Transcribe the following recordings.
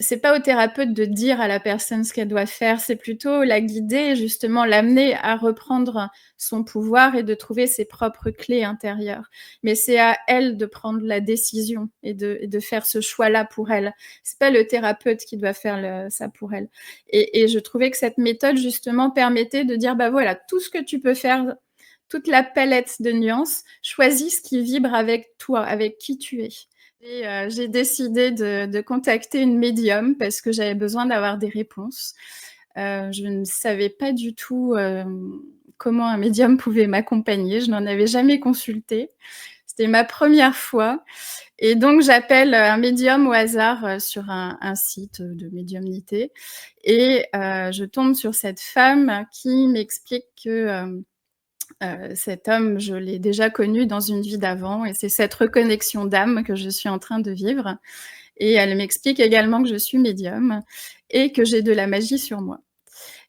c'est pas au thérapeute de dire à la personne ce qu'elle doit faire, c'est plutôt la guider et justement l'amener à reprendre son pouvoir et de trouver ses propres clés intérieures. Mais c'est à elle de prendre la décision et de faire ce choix-là pour elle. C'est pas le thérapeute qui doit faire ça pour elle. Et je trouvais que cette méthode justement permettait de dire: «Bah, voilà, tout ce que tu peux faire, toute la palette de nuances, choisis ce qui vibre avec toi, avec qui tu es». J'ai décidé de contacter une médium parce que j'avais besoin d'avoir des réponses. Je ne savais pas du tout, comment un médium pouvait m'accompagner. Je n'en avais jamais consulté. C'était ma première fois et donc j'appelle, un médium au hasard, sur un site, de médiumnité et je tombe sur cette femme qui m'explique que, cet homme, je l'ai déjà connu dans une vie d'avant et c'est cette reconnexion d'âme que je suis en train de vivre et elle m'explique également que je suis médium et que j'ai de la magie sur moi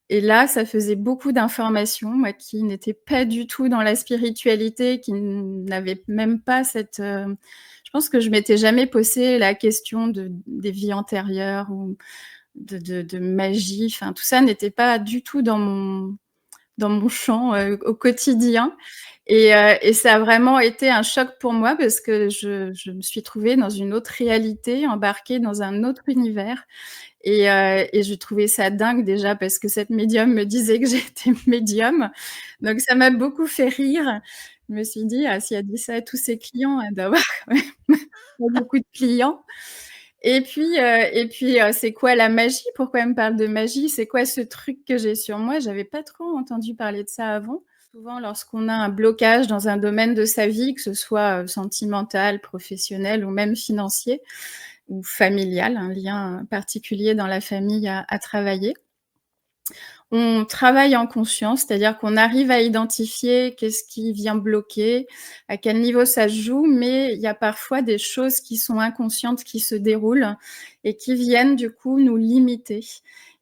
et là, ça faisait beaucoup d'informations, moi qui n'étais pas du tout dans la spiritualité, qui n'avais même pas cette, je pense que je m'étais jamais posé la question des vies antérieures ou de magie, enfin tout ça n'était pas du tout dans mon champ, au quotidien et ça a vraiment été un choc pour moi parce que je me suis trouvée dans une autre réalité, embarquée dans un autre univers et je trouvais ça dingue déjà parce que cette médium me disait que j'étais médium, donc ça m'a beaucoup fait rire. Je me suis dit: «Ah si elle dit ça à tous ses clients, elle doit avoir quand même pas beaucoup de clients». C'est quoi la magie? Pourquoi elle me parle de magie? C'est quoi ce truc que j'ai sur moi? J'avais pas trop entendu parler de ça avant. Souvent, lorsqu'on a un blocage dans un domaine de sa vie, que ce soit, sentimental, professionnel ou même financier ou familial, un lien particulier dans la famille à travailler, on travaille en conscience, c'est-à-dire qu'on arrive à identifier qu'est-ce qui vient bloquer, à quel niveau ça se joue, mais il y a parfois des choses qui sont inconscientes qui se déroulent et qui viennent du coup nous limiter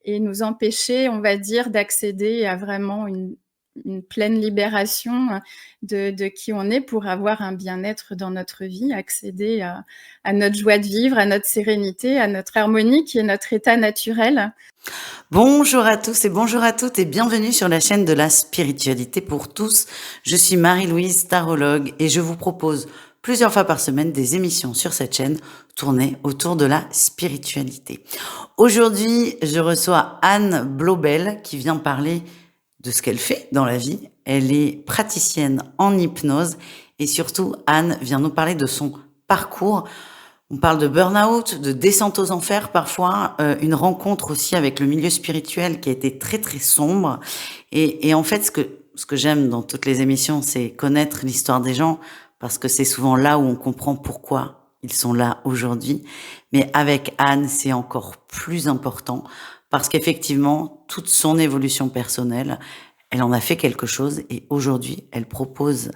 et nous empêcher, on va dire, d'accéder à vraiment une pleine libération de qui on est pour avoir un bien-être dans notre vie, accéder à notre joie de vivre, à notre sérénité, à notre harmonie qui est notre état naturel. Bonjour à tous et bonjour à toutes et bienvenue sur la chaîne de la spiritualité pour tous. Je suis Marie-Louise, tarologue, et je vous propose plusieurs fois par semaine des émissions sur cette chaîne tournées autour de la spiritualité. Aujourd'hui, je reçois Anne Blobel qui vient parler de ce qu'elle fait dans la vie. Elle est praticienne en hypnose et surtout, Anne vient nous parler de son parcours. On parle de burn-out, de descente aux enfers parfois, une rencontre aussi avec le milieu spirituel qui a été très très sombre. Et en fait, ce que j'aime dans toutes les émissions, c'est connaître l'histoire des gens parce que c'est souvent là où on comprend pourquoi ils sont là aujourd'hui. Mais avec Anne, c'est encore plus important parce qu'effectivement, toute son évolution personnelle, elle en a fait quelque chose et aujourd'hui, elle propose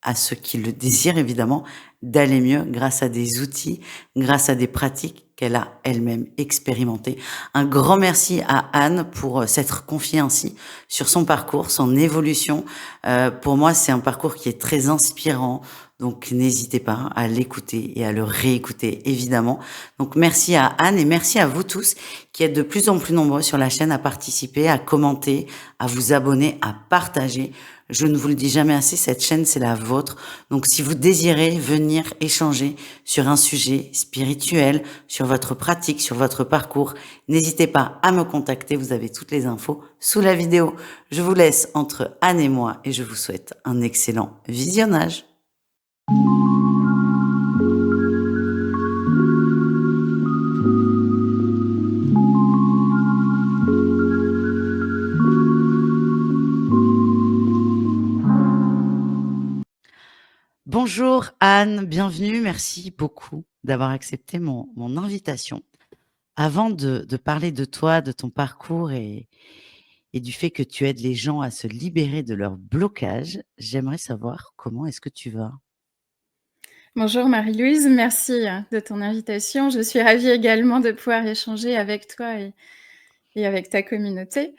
à ceux qui le désirent évidemment, d'aller mieux grâce à des outils, grâce à des pratiques qu'elle a elle-même expérimentées. Un grand merci à Anne pour s'être confiée ainsi sur son parcours, son évolution. Pour moi, c'est un parcours qui est très inspirant, donc n'hésitez pas à l'écouter et à le réécouter évidemment. Donc merci à Anne et merci à vous tous qui êtes de plus en plus nombreux sur la chaîne à participer, à commenter, à vous abonner, à partager. Je ne vous le dis jamais assez, cette chaîne, c'est la vôtre. Donc, si vous désirez venir échanger sur un sujet spirituel, sur votre pratique, sur votre parcours, n'hésitez pas à me contacter. Vous avez toutes les infos sous la vidéo. Je vous laisse entre Anne et moi et je vous souhaite un excellent visionnage. Bonjour Anne, bienvenue. Merci beaucoup d'avoir accepté mon invitation. Avant de parler de toi, de ton parcours et du fait que tu aides les gens à se libérer de leur blocage, j'aimerais savoir comment est-ce que tu vas? Bonjour Marie-Louise, merci de ton invitation. Je suis ravie également de pouvoir échanger avec toi et avec ta communauté.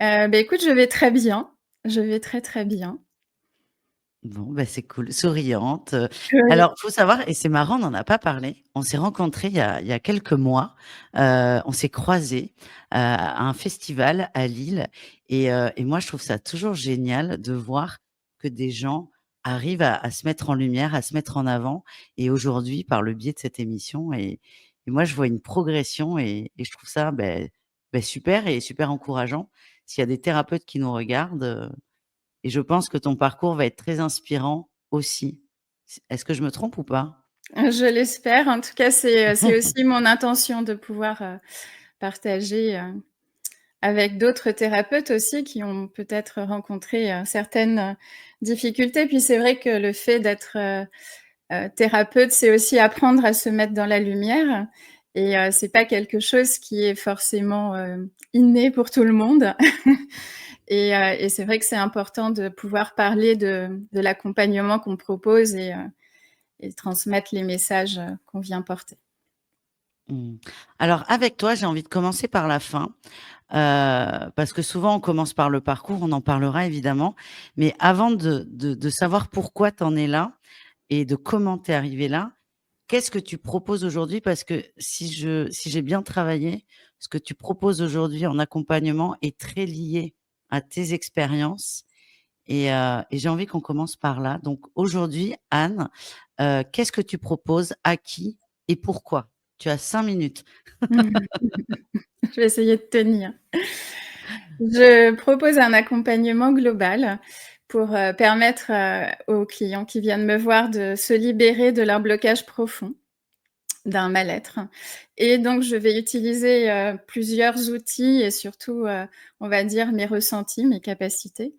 Écoute, je vais très bien, je vais très, très bien. Bon, bah, c'est cool, souriante, Oui. alors, faut savoir et c'est marrant, on n'en a pas parlé. On s'est rencontrés il y a quelques mois, on s'est croisés, à un festival à Lille et moi, je trouve ça toujours génial de voir que des gens arrivent à se mettre en lumière, à se mettre en avant et aujourd'hui, par le biais de cette émission et moi, je vois une progression et je trouve ça, super et super encourageant. S'il y a des thérapeutes qui nous regardent, et je pense que ton parcours va être très inspirant aussi. Est-ce que je me trompe ou pas? Je l'espère. En tout cas, c'est aussi mon intention de pouvoir, partager, avec d'autres thérapeutes aussi qui ont peut-être rencontré, certaines, difficultés. Puis c'est vrai que le fait d'être, thérapeute, c'est aussi apprendre à se mettre dans la lumière et c'est pas quelque chose qui est forcément, inné pour tout le monde et c'est vrai que c'est important de pouvoir parler de l'accompagnement qu'on propose et transmettre les messages, qu'on vient porter. Mmh. Alors avec toi, j'ai envie de commencer par la fin, parce que souvent on commence par le parcours, on en parlera évidemment, mais avant de savoir pourquoi tu en es là et de comment tu es arrivé là, qu'est-ce que tu proposes aujourd'hui? Parce que si j'ai bien travaillé, ce que tu proposes aujourd'hui en accompagnement est très lié à tes expériences et j'ai envie qu'on commence par là. Donc aujourd'hui, Anne, qu'est-ce que tu proposes? À qui et pourquoi? Tu as 5 minutes. Je vais essayer de tenir. Je propose un accompagnement global pour, permettre, aux clients qui viennent me voir de se libérer de leur blocage profond, d'un mal-être et donc je vais utiliser, plusieurs outils et surtout, on va dire mes ressentis, mes capacités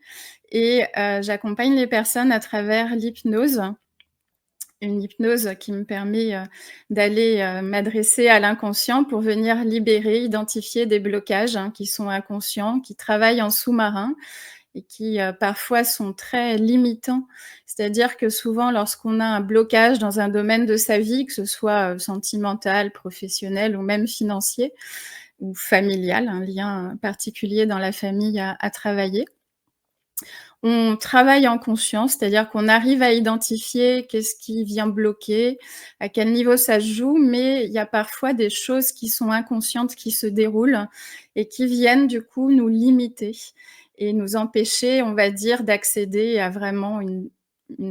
et j'accompagne les personnes à travers l'hypnose. Une hypnose qui me permet, d'aller, m'adresser à l'inconscient pour venir libérer, identifier des blocages, hein, qui sont inconscients, qui travaillent en sous-marin et qui, parfois sont très limitants. C'est-à-dire que souvent lorsqu'on a un blocage dans un domaine de sa vie, que ce soit, sentimental, professionnel ou même financier ou familial, un lien particulier dans la famille à travailler, on travaille en conscience, c'est-à-dire qu'on arrive à identifier qu'est-ce qui vient bloquer, à quel niveau ça se joue, mais il y a parfois des choses qui sont inconscientes qui se déroulent et qui viennent du coup nous limiter et nous empêcher, on va dire, d'accéder à vraiment une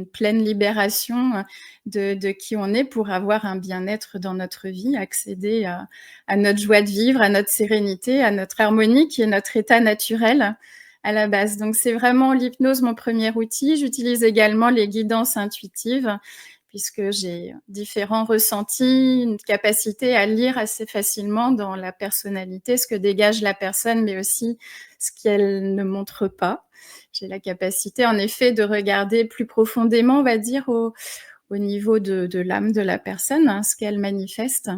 pleine libération, de qui on est pour avoir un bien-être dans notre vie, accéder à notre joie de vivre, à notre sérénité, à notre harmonie qui est notre état naturel à la base. Donc c'est vraiment l'hypnose mon premier outil. J'utilise également les guidances intuitives puisque j'ai différents ressentis, une capacité à lire assez facilement dans la personnalité, ce que dégage la personne, mais aussi ce qu'elle ne montre pas. J'ai la capacité en effet de regarder plus profondément, on va dire, au niveau de l'âme de la personne, hein, ce qu'elle manifeste,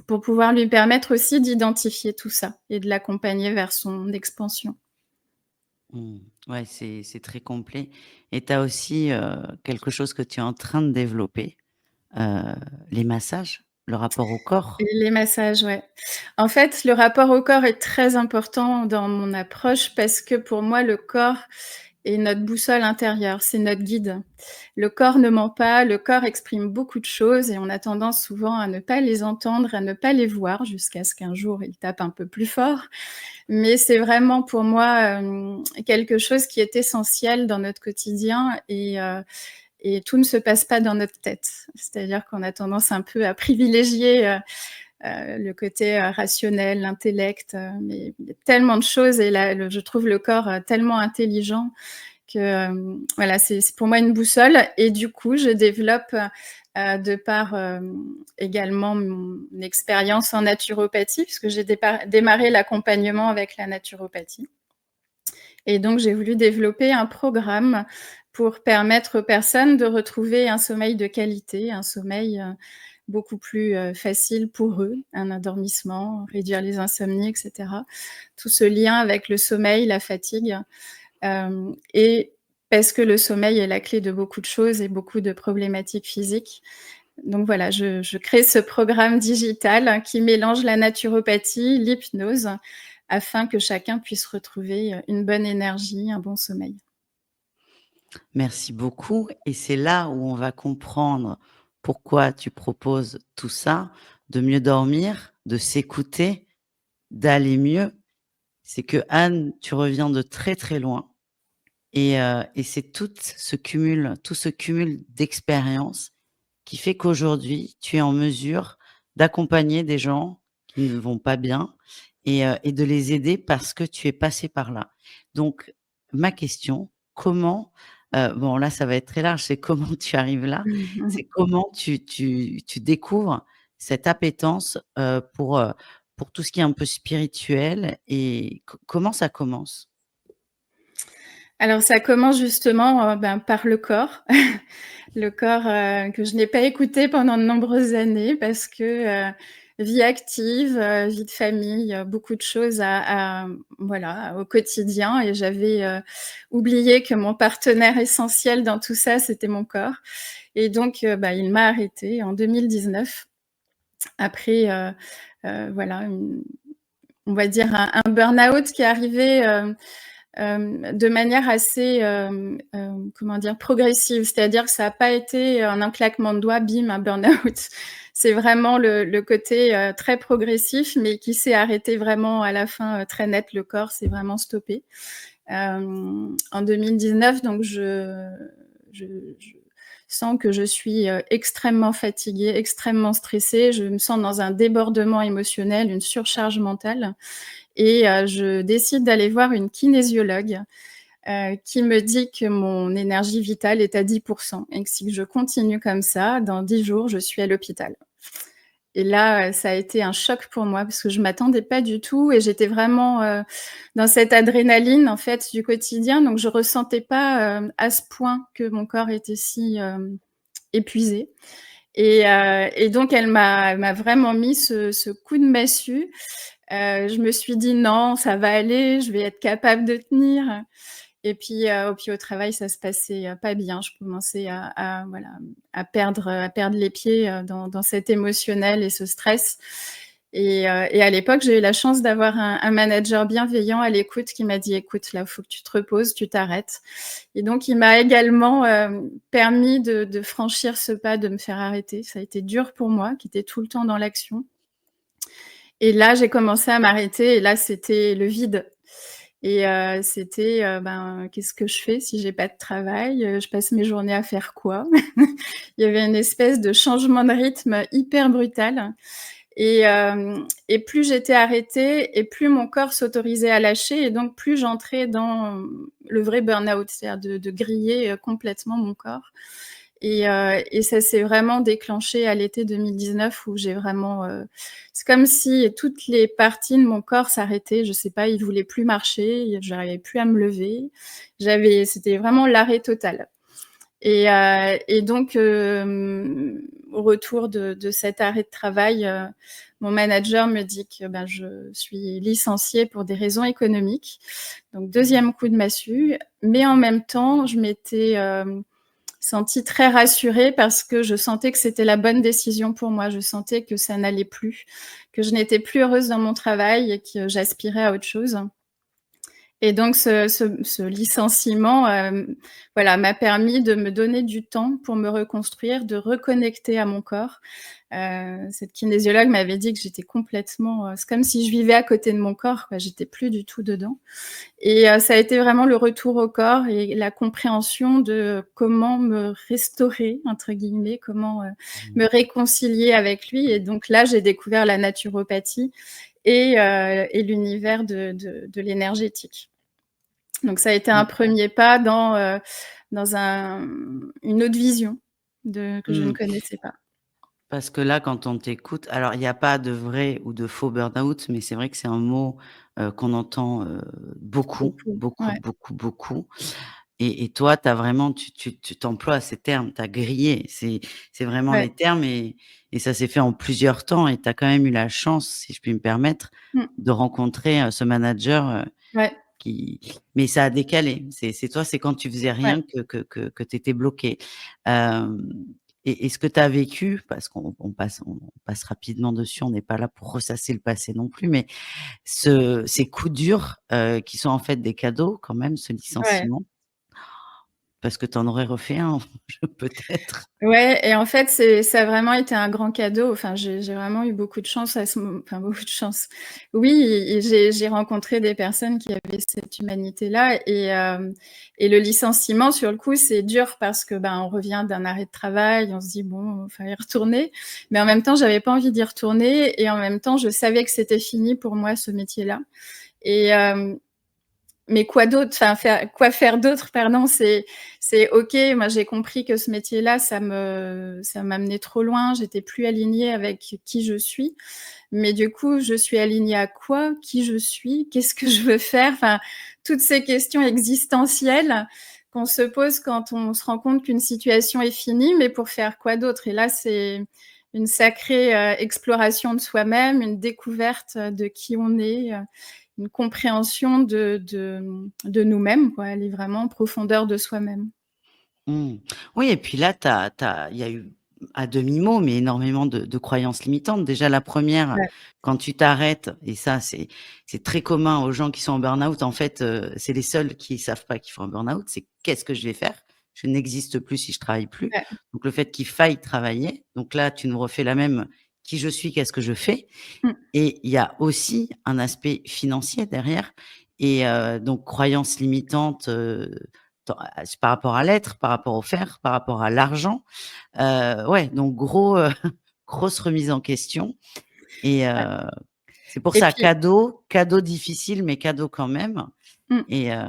pour pouvoir lui permettre aussi d'identifier tout ça et de l'accompagner vers son expansion. Mmh. Ouais, c'est très complet et tu as aussi, quelque chose que tu es en train de développer, heu, les massages, le rapport au corps. Les massages, ouais. En fait, le rapport au corps est très important dans mon approche parce que pour moi, le corps est notre boussole intérieure, c'est notre guide. Le corps ne ment pas, le corps exprime beaucoup de choses et on a tendance souvent à ne pas les entendre, à ne pas les voir jusqu'à ce qu'un jour il tape un peu plus fort. Mais c'est vraiment pour moi, quelque chose qui est essentiel dans notre quotidien et tout ne se passe pas dans notre tête. C'est-à-dire qu'on a tendance un peu à privilégier, le côté, rationnel, l'intellect, mais il y a tellement de choses et là, je trouve le corps, tellement intelligent que, voilà, c'est pour moi une boussole et du coup, je développe, de par, également mon expérience en naturopathie, puisque j'ai démarré l'accompagnement avec la naturopathie et donc j'ai voulu développer un programme pour permettre aux personnes de retrouver un sommeil de qualité, un sommeil, beaucoup plus, facile pour eux, un endormissement, réduire les insomnies et cetera. Tout ce lien avec le sommeil, la fatigue, et parce que le sommeil est la clé de beaucoup de choses et beaucoup de problématiques physiques. Donc voilà, je crée ce programme digital qui mélange la naturopathie, l'hypnose, afin que chacun puisse retrouver, une bonne énergie, un bon sommeil. Merci beaucoup et c'est là où on va comprendre pourquoi tu proposes tout ça, de mieux dormir, de s'écouter, d'aller mieux. C'est que Anne, tu reviens de très, très loin et c'est tout ce cumul d'expériences qui fait qu'aujourd'hui, tu es en mesure d'accompagner des gens qui ne vont pas bien et de les aider parce que tu es passé par là. Donc ma question, comment, bon là, ça va être très large, c'est comment tu arrives là? C'est comment tu découvres cette appétence, pour tout ce qui est un peu spirituel et comment ça commence? Alors ça commence justement, par le corps. Le corps, que je n'ai pas écouté pendant de nombreuses années parce que, vie active, vie de famille, beaucoup de choses voilà, au quotidien et j'avais, oublié que mon partenaire essentiel dans tout ça, c'était mon corps et donc il m'a arrêtée en 2019 après, voilà, on va dire un burn-out qui est arrivé, de manière assez, comment dire? Progressive. C'est-à-dire que ça a pas été en un claquement de doigts, bim, un burn-out. C'est vraiment le côté, très progressif, mais qui s'est arrêté vraiment à la fin, très net. Le corps s'est vraiment stoppé. En 2019, donc je sens que je suis, extrêmement fatiguée, extrêmement stressée. Je me sens dans un débordement émotionnel, une surcharge mentale et je décide d'aller voir une kinésiologue, qui me dit que mon énergie vitale est à 10 et que si je continue comme ça, dans 10 jours, je suis à l'hôpital. Et là, ça a été un choc pour moi parce que je m'attendais pas du tout et j'étais vraiment, dans cette adrénaline, en fait, du quotidien. Donc je ressentais pas, à ce point que mon corps était si, épuisé et donc elle m'a vraiment mis ce coup de massue. Je me suis dit: «Non, ça va aller, je vais être capable de tenir». Et puis au travail, ça se passait, pas bien. Je commençais à voilà, à perdre les pieds, dans cet émotionnel et ce stress et à l'époque, j'ai eu la chance d'avoir un manager bienveillant à l'écoute qui m'a dit: «Écoute, là, il faut que tu te reposes, tu t'arrêtes» et donc il m'a également, permis de franchir ce pas, de me faire arrêter. Ça a été dur pour moi, qui étais tout le temps dans l'action et là, j'ai commencé à m'arrêter et là, c'était le vide. Et c'était, qu'est-ce que je fais si j'ai pas de travail? Je passe mes journées à faire quoi? Il y avait une espèce de changement de rythme hyper brutal et plus j'étais arrêtée et plus mon corps s'autorisait à lâcher et donc plus j'entrais dans le vrai burn-out, c'est-à-dire de griller, complètement mon corps et ça s'est vraiment déclenché à l'été 2019 où j'ai vraiment, c'est comme si toutes les parties de mon corps s'arrêtaient. Je sais pas, il voulait plus marcher, j'arrivais plus à me lever. C'était vraiment l'arrêt total et donc au retour de cet arrêt de travail, mon manager me dit que, je suis licenciée pour des raisons économiques. Donc deuxième coup de massue, mais en même temps, je m'étais, sentie très rassurée parce que je sentais que c'était la bonne décision pour moi. Je sentais que ça n'allait plus, que je n'étais plus heureuse dans mon travail et que j'aspirais à autre chose. Et donc ce licenciement, voilà, m'a permis de me donner du temps pour me reconstruire, de reconnecter à mon corps. Cette kinésiologue m'avait dit que j'étais complètement, c'est comme si je vivais à côté de mon corps, quoi, j'étais plus du tout dedans. Et ça a été vraiment le retour au corps et la compréhension de comment me «restaurer» entre guillemets, comment, Mmh. me réconcilier avec lui et donc là, j'ai découvert la naturopathie et l'univers de l'énergétique. Donc ça a été un Mmh. premier pas dans une autre vision que je ne Mmh. connaissais pas. Parce que là, quand on t'écoute, alors il y a pas de vrai ou de faux burn-out, mais c'est vrai que c'est un mot, qu'on entend, beaucoup, Beaucoup, beaucoup, ouais, beaucoup, beaucoup et toi, tu as vraiment tu t'emploies ces termes, tu as grillé. C'est vraiment ouais. les termes et ça s'est fait en plusieurs temps et tu as quand même eu la chance, si je puis me permettre, Mmh. de rencontrer, ce manager, Ouais, qui mais ça a décalé. C'est toi, c'est quand tu faisais ouais. rien que tu étais bloquée. Hem et ce que tu as vécu, parce qu'on passe rapidement dessus, on n'est pas là pour ressasser le passé non plus, mais ces coups durs, qui sont en fait des cadeaux quand même, ce Ouais. licenciement, parce que tu en aurais refait un, je peut-être? Ouais et en fait, ça a vraiment été un grand cadeau. Enfin, j'ai vraiment eu beaucoup de chance à ce mom enfin beaucoup de chance. Oui et j'ai rencontré des personnes qui avaient cette humanité-là et le licenciement sur le coup, c'est dur parce que, ben, on revient d'un arrêt de travail, on se dit: «Bon, il faut y retourner». Mais en même temps, j'avais pas envie d'y retourner et en même temps, je savais que c'était fini pour moi ce métier-là et mais quoi d'autre? Enfin, quoi faire d'autre? Pardon, c'est OK, moi j'ai compris que ce métier-là, ça m'amenait trop loin, j'étais plus alignée avec qui je suis. Mais du coup, je suis alignée à quoi? Qui je suis? Qu'est-ce que je veux faire? Enfin, toutes ces questions existentielles qu'on se pose quand on se rend compte qu'une situation est finie, mais pour faire quoi d'autre? Et là, c'est une sacrée, exploration de soi-même, une découverte, de qui on est, une compréhension de nous-mêmes, quoi, aller vraiment en profondeur de soi-même. Mmh. Oui et puis là, il y a eu, à demi-mot, mais énormément de croyances limitantes. Déjà la première, Ouais, quand tu t'arrêtes et ça c'est très commun aux gens qui sont en burn-out, en fait, c'est les seuls qui savent pas qu'ils font un burn-out, c'est: «Qu'est-ce que je vais faire? Je n'existe plus si je travaille plus». ouais. Donc le fait qu'il faille travailler, donc là, tu nous refais la même: «Qui je suis? Qu'est-ce que je fais?» Mmh. Et il y a aussi un aspect financier derrière et donc croyances limitantes, dans par rapport à l'être, par rapport au faire, par rapport à l'argent. Ouais, donc grosse remise en question et Ouais c'est pour et ça, puis cadeau difficile, mais cadeau quand même mmh. et heu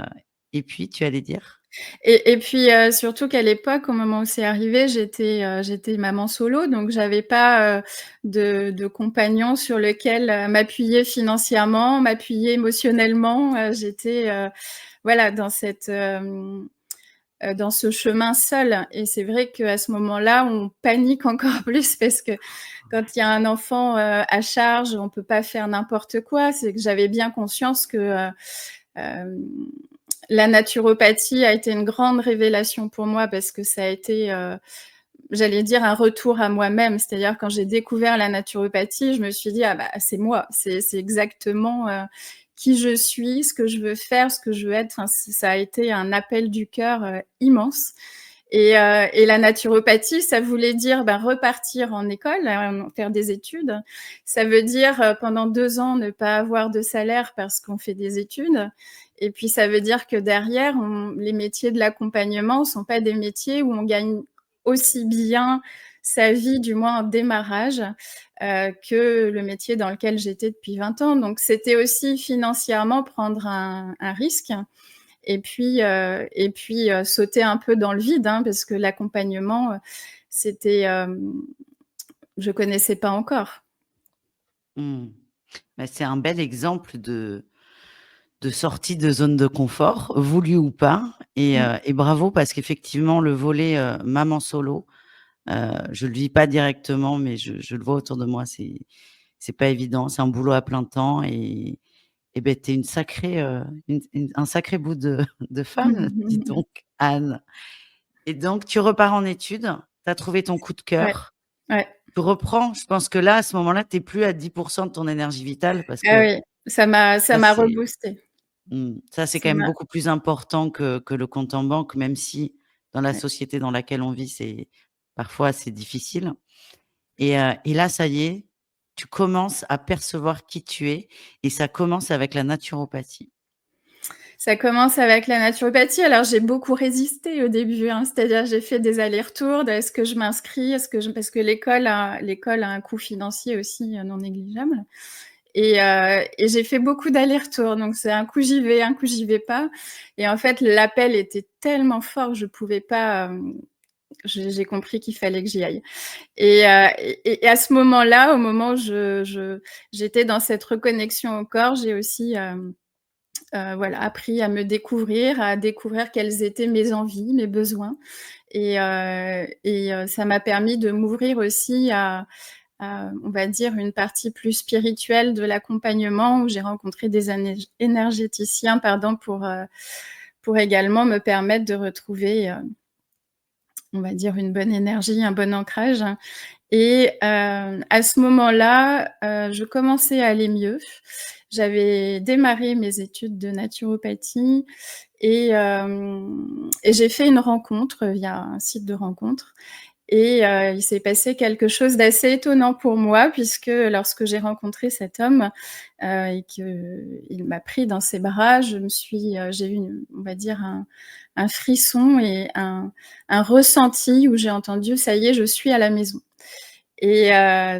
et puis tu allais dire? Et puis, surtout qu'à l'époque, au moment où c'est arrivé, j'étais maman solo, donc j'avais pas, de compagnon sur lequel, m'appuyer financièrement, m'appuyer émotionnellement. J'étais, voilà, dans ce chemin seule et c'est vrai qu'à ce moment-là, on panique encore plus parce que quand il y a un enfant, à charge, on peut pas faire n'importe quoi. C'est que j'avais bien conscience que, hem la naturopathie a été une grande révélation pour moi parce que ça a été, j'allais dire un retour à moi-même. C'est-à-dire quand j'ai découvert la naturopathie, je me suis dit: «Ah bah, c'est moi, c'est exactement, qui je suis, ce que je veux faire, ce que je veux être». Enfin, ça a été un appel du cœur, immense et la naturopathie, ça voulait dire, bah, repartir en école, faire des études. Ça veut dire, pendant 2 ans, ne pas avoir de salaire parce qu'on fait des études et puis ça veut dire que derrière, les métiers de l'accompagnement sont pas des métiers où on gagne aussi bien sa vie, du moins en démarrage, que le métier dans lequel j'étais depuis 20 ans. Donc c'était aussi financièrement prendre un risque sauter un peu dans le vide, hein, parce que l'accompagnement, c'était, je connaissais pas encore. Mmh. Bah, c'est un bel exemple de sortie de zone de confort, voulu ou pas Mmh. et bravo parce qu'effectivement le volet, maman solo, je le vis pas directement mais je le vois autour de moi, c'est pas évident, c'est un boulot à plein temps et beh, tu es une sacrée, un sacré bout de de femme, dis donc, Anne et donc tu repars en études, tu as trouvé ton coup de Ouais, cœur, ouais. tu reprends, je pense que là, à ce moment-là, tu es plus à 10 de ton énergie vitale parce Ah que oui, ça ça m'a c'est reboosté. Ça, c'est quand Ça même m'a beaucoup plus important que le compte en banque, même si dans la Ouais. société dans laquelle on vit, c'est parfois assez difficile et là, ça y est, tu commences à percevoir qui tu es et ça commence avec la naturopathie. Ça commence avec la naturopathie. Alors j'ai beaucoup résisté au début, hein, c'est-à-dire j'ai fait des allers-retours de: «Est-ce que je m'inscris? Est-ce que je» parce que l'école a un coût financier aussi, non négligeable. Et j'ai fait beaucoup d'allers-retours, donc c'est un coup j'y vais, un coup j'y vais pas et en fait, l'appel était tellement fort, je pouvais pas, j'ai compris qu'il fallait que j'y aille et à ce moment-là, au moment où j'étais dans cette reconnexion au corps, j'ai aussi, voilà, appris à me découvrir, à découvrir quelles étaient mes envies, mes besoins ça m'a permis de m'ouvrir aussi à, on va dire, une partie plus spirituelle de l'accompagnement où j'ai rencontré des énergéticiens, pardon, pour également me permettre de retrouver, on va dire, une bonne énergie, un bon ancrage à ce moment-là, je commençais à aller mieux. j'avais démarré mes études de naturopathie et j'ai fait une rencontre via un site de rencontre et il s'est passé quelque chose d'assez étonnant pour moi puisque lorsque j'ai rencontré cet homme, et qu'il m'a pris dans ses bras, j'ai eu on va dire un frisson et un ressenti où j'ai entendu: «Ça y est, je suis à la maison». Et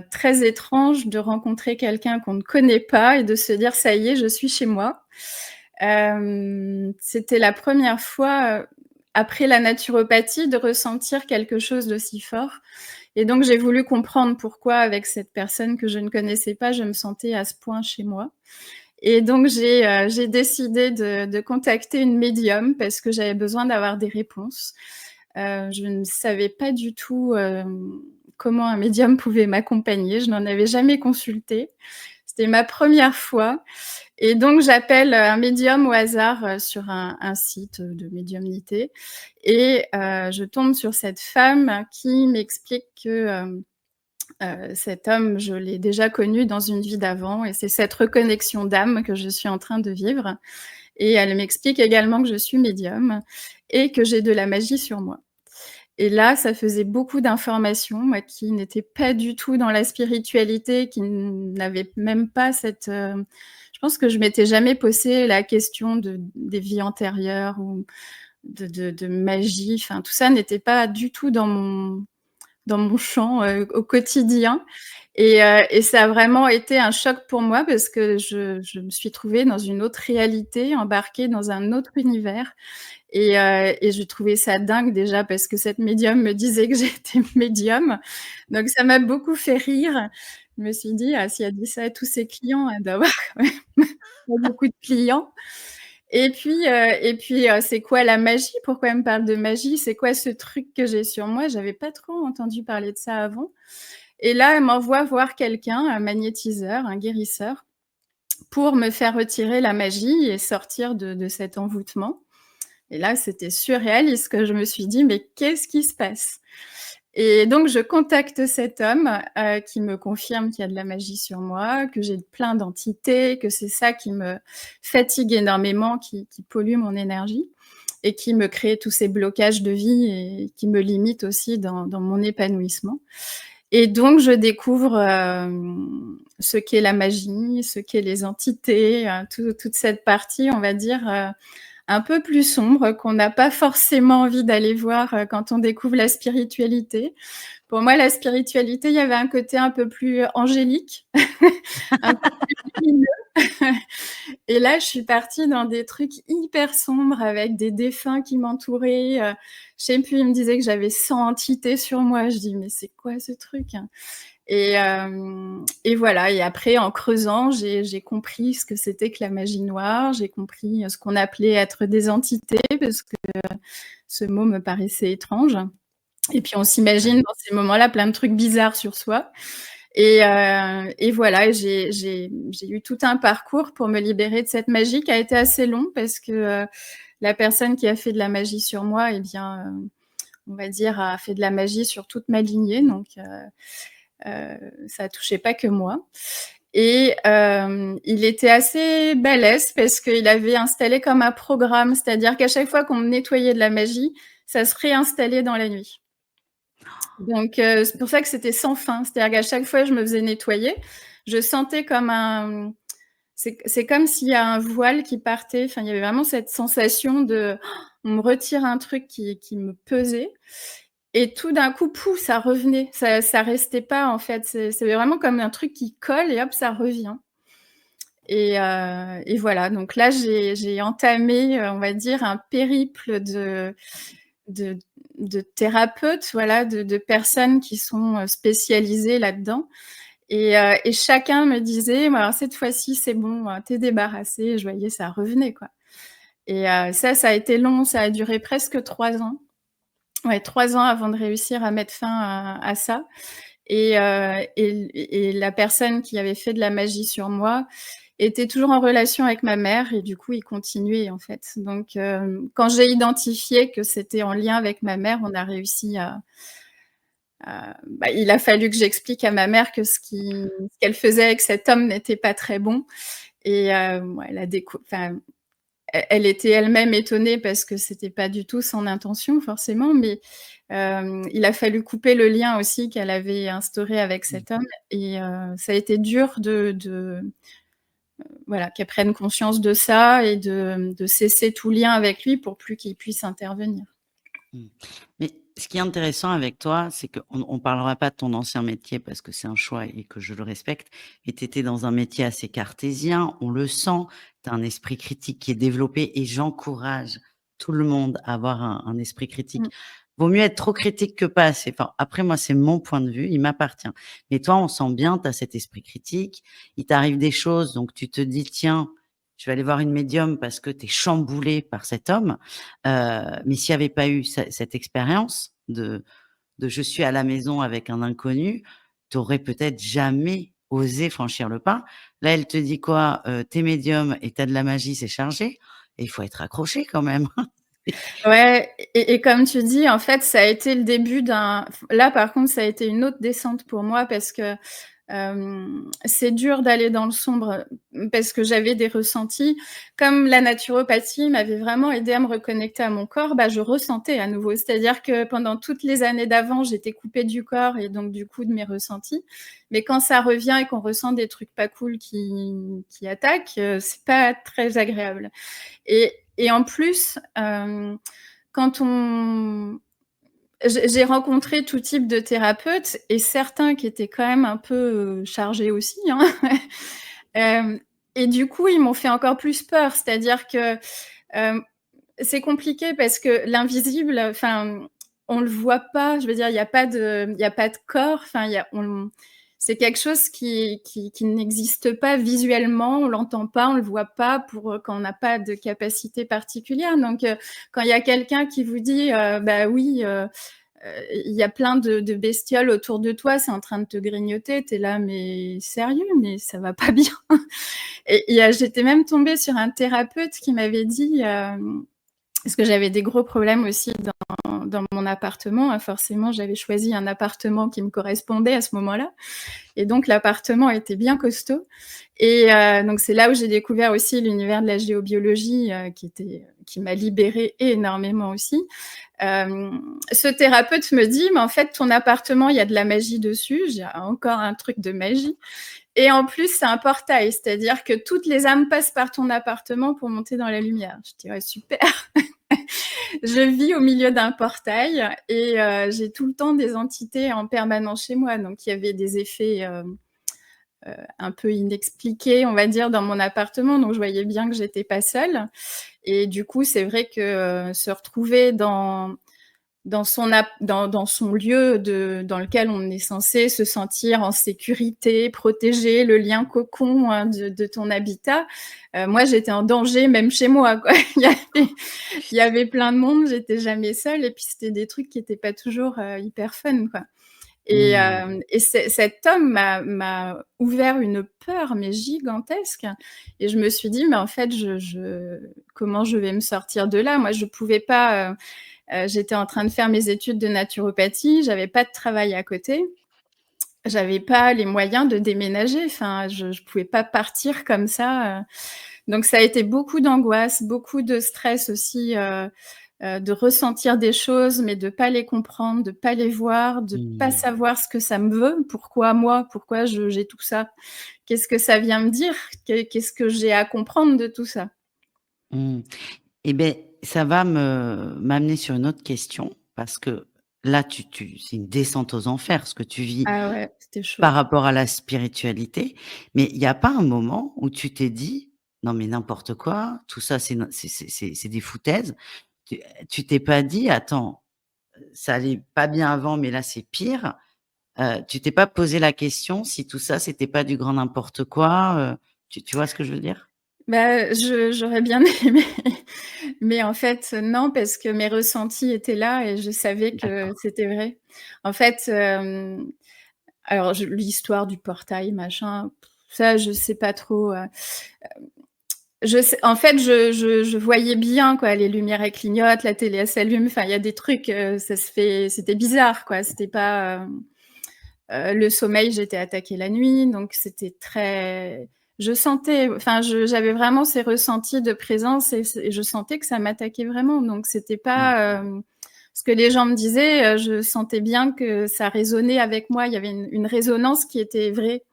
très étrange de rencontrer quelqu'un qu'on ne connaît pas et de se dire: «Ça y est, je suis chez moi». C'était la première fois, après la naturopathie, de ressentir quelque chose d'aussi fort et donc j'ai voulu comprendre pourquoi avec cette personne que je ne connaissais pas, je me sentais à ce point chez moi et donc j'ai décidé de contacter une médium parce que j'avais besoin d'avoir des réponses. Je ne savais pas du tout, comment un médium pouvait m'accompagner. Je n'en avais jamais consulté. C'était ma première fois et donc j'appelle, un médium au hasard, sur un site, de médiumnité et je tombe sur cette femme qui m'explique que, cet homme, je l'ai déjà connu dans une vie d'avant et c'est cette reconnexion d'âme que je suis en train de vivre et elle m'explique également que je suis médium et que j'ai de la magie sur moi. Et là, ça faisait beaucoup d'informations, moi qui n'étais pas du tout dans la spiritualité, qui n'avais même pas je pense que je m'étais jamais posé la question des vies antérieures ou de magie, enfin tout ça n'était pas du tout dans mon champ, au quotidien et ça a vraiment été un choc pour moi parce que je me suis trouvée dans une autre réalité, embarquée dans un autre univers et je trouvais ça dingue déjà parce que cette médium me disait que j'étais médium, donc ça m'a beaucoup fait rire. Je me suis dit: «Ah, si elle dit ça à tous ses clients, elle doit avoir quand même pas beaucoup de clients». C'est quoi la magie? Pourquoi elle me parle de magie? C'est quoi ce truc que j'ai sur moi? J'avais pas trop entendu parler de ça avant et là, elle m'envoie voir quelqu'un, un magnétiseur, un guérisseur, pour me faire retirer la magie et sortir de cet envoûtement et là, c'était surréaliste que je me suis dit: «Mais qu'est-ce qui se passe?» Et donc je contacte cet homme, qui me confirme qu'il y a de la magie sur moi, que j'ai plein d'entités, que c'est ça qui me fatigue énormément, qui pollue mon énergie et qui me crée tous ces blocages de vie et qui me limite aussi dans mon épanouissement. Et donc je découvre, ce qu'est la magie, ce qu'est les entités, toute cette partie, on va dire, un peu plus sombre qu'on n'a pas forcément envie d'aller voir, quand on découvre la spiritualité. Pour moi, la spiritualité, il y avait un côté un peu plus angélique, un peu plus lumineux et là, je suis partie dans des trucs hyper sombres avec des défunts qui m'entouraient, je sais plus, ils me disaient que j'avais 100 entités sur moi. Je dis: «Mais c'est quoi ce truc?» Et voilà et après en creusant, j'ai compris ce que c'était que la magie noire, j'ai compris, ce qu'on appelait être des entités parce que ce mot me paraissait étrange et puis on s'imagine dans ces moments-là plein de trucs bizarres sur soi et voilà et j'ai eu tout un parcours pour me libérer de cette magie qui a été assez long parce que, la personne qui a fait de la magie sur moi et bien, on va dire a fait de la magie sur toute ma lignée donc ça touchait pas que moi et il était assez balèze parce qu'il avait installé comme un programme, c'est-à-dire qu'à chaque fois qu'on me nettoyait de la magie, ça se réinstallait dans la nuit. Donc c'est pour ça que c'était sans fin, c'est-à-dire qu'à chaque fois je me faisais nettoyer, je sentais comme c'est comme s'il y a un voile qui partait, enfin il y avait vraiment cette sensation de on me retire un truc qui me pesait et tout d'un coup, pouf, ça revenait, ça restait pas en fait, c'est vraiment comme un truc qui colle et hop, ça revient et voilà, donc là, j'ai entamé, on va dire un périple de de thérapeutes, voilà, de personnes qui sont, spécialisées là-dedans et chacun me disait: «Bah, alors cette fois-ci, c'est bon, tu es débarrassée». Je voyais ça revenait, quoi et ça a été long, ça a duré presque 3 ans. Ouais, 3 ans avant de réussir à mettre fin à ça et la personne qui avait fait de la magie sur moi était toujours en relation avec ma mère et du coup, il continuait, en fait. Donc quand j'ai identifié que c'était en lien avec ma mère, on a réussi bah, il a fallu que j'explique à ma mère que ce qu'elle faisait avec cet homme n'était pas très bon et ouais, elle était elle-même étonnée parce que c'était pas du tout son intention forcément, mais il a fallu couper le lien aussi qu'elle avait instauré avec Mmh. cet homme et ça a été dur de voilà, qu'elle prenne conscience de ça et de cesser tout lien avec lui pour plus qu'il puisse intervenir. Mmh. Mais ce qui est intéressant avec toi, c'est qu'on parlera pas de ton ancien métier parce que c'est un choix et que je le respecte. Et tu étais dans un métier assez cartésien, on le sent, tu as un esprit critique qui est développé et j'encourage tout le monde à avoir un esprit critique. Mmh. Vaut mieux être trop critique que pas assez. Enfin, après, moi, c'est mon point de vue, il m'appartient. Mais toi, on sent bien, tu as cet esprit critique, il t'arrive des choses, donc tu te dis, tiens, je vais aller voir une médium parce que tu es chamboulé par cet homme. Mais s'il y avait pas eu cette expérience de je suis à la maison avec un inconnu, tu aurais peut-être jamais osé franchir le pas. Là, elle te dit quoi? Tu es médium et tu as de la magie, c'est chargé et il faut être accroché quand même. Ouais et comme tu dis, en fait, ça a été le début d'un là, par contre, ça a été une autre descente pour moi parce que, c'est dur d'aller dans le sombre, parce que j'avais des ressentis. Comme la naturopathie m'avait vraiment aidée à me reconnecter à mon corps, bah, je ressentais à nouveau. C'est-à-dire que pendant toutes les années d'avant, j'étais coupée du corps et donc du coup de mes ressentis. Mais quand ça revient et qu'on ressent des trucs pas cool qui attaquent, c'est pas très agréable. Et en plus, quand on j'ai rencontré tout type de thérapeutes et certains qui étaient quand même un peu, chargés aussi, hein. Hem et du coup, ils m'ont fait encore plus peur. C'est-à-dire que, hem, c'est compliqué parce que l'invisible, enfin, on le voit pas. Je veux dire, il y a pas de corps. Enfin, il y a on c'est quelque chose qui n'existe pas visuellement. On l'entend pas, on le voit pas pour, quand on n'a pas de capacité particulière. Donc, quand il y a quelqu'un qui vous dit, «Bah oui, il y a plein de bestioles autour de toi, c'est en train de te grignoter», tu es là: «Mais sérieux? Mais ça va pas bien?» et j'étais même tombée sur un thérapeute qui m'avait dit, parce que j'avais des gros problèmes aussi dans mon appartement, hein, forcément, j'avais choisi un appartement qui me correspondait à ce moment-là et donc l'appartement était bien costaud et donc c'est là où j'ai découvert aussi l'univers de la géobiologie, qui m'a libérée énormément aussi. Ce thérapeute me dit: «Mais en fait, ton appartement, il y a de la magie dessus». J'ai: «Ah, encore un truc de magie» et en plus, c'est un portail, c'est-à-dire que toutes les âmes passent par ton appartement pour monter dans la lumière. Je dis: «Ouais, super». Je vis au milieu d'un portail et j'ai tout le temps des entités en permanence chez moi, donc il y avait des effets, un peu inexpliqués, on va dire, dans mon appartement, donc je voyais bien que j'étais pas seule et du coup, c'est vrai que, se retrouver dans son lieu dans lequel on est censé se sentir en sécurité, protégé, le lien cocon, hein, de ton habitat. Moi, j'étais en danger même chez moi, quoi. Il y avait plein de monde, j'étais jamais seule et puis c'était des trucs qui étaient pas toujours, hyper fun, quoi. Mmh. Et cet homme m'a ouvert une peur, mais gigantesque et je me suis dit: «Mais en fait, je comment je vais me sortir de là?» Moi, je pouvais pas, j'étais en train de faire mes études de naturopathie, j'avais pas de travail à côté, j'avais pas les moyens de déménager, enfin, je pouvais pas partir comme ça, donc ça a été beaucoup d'angoisse, beaucoup de stress aussi, de ressentir des choses, mais de pas les comprendre, de pas les voir, de pas Mmh. savoir ce que ça me veut. Pourquoi moi? Pourquoi j'ai tout ça? Qu'est-ce que ça vient me dire? Qu'est-ce que j'ai à comprendre de tout ça? Mmh. Et beh, ça va m'amener sur une autre question parce que là, tu c'est une descente aux enfers ce que tu vis Ah ouais, c'était chaud. par rapport à la spiritualité. Mais il y a pas un moment où tu t'es dit: «Non mais n'importe quoi, tout ça c'est des foutaises». Tu tu t'es pas dit: «Attends, ça allait pas bien avant, mais là c'est pire». Tu t'es pas posé la question si tout ça c'était pas du grand n'importe quoi, tu vois ce que je veux dire? Bah, j'aurais bien aimé, mais en fait, non, parce que mes ressentis étaient là et je savais que D'accord. c'était vrai. En fait, alors l'histoire du portail, machin, ça, je sais pas trop, je sais en fait, je voyais bien, quoi, les lumières, elles clignotent, la télé, elle s'allume, enfin, il y a des trucs, ça se fait c'était bizarre, quoi, c'était pas, le sommeil, j'étais attaquée la nuit, donc c'était très je sentais, enfin, j'avais vraiment ces ressentis de présence et je sentais que ça m'attaquait vraiment. Donc, c'était Mmh. pas ce que les gens me disaient, je sentais bien que ça résonnait avec moi. Il y avait une résonance qui était vraie.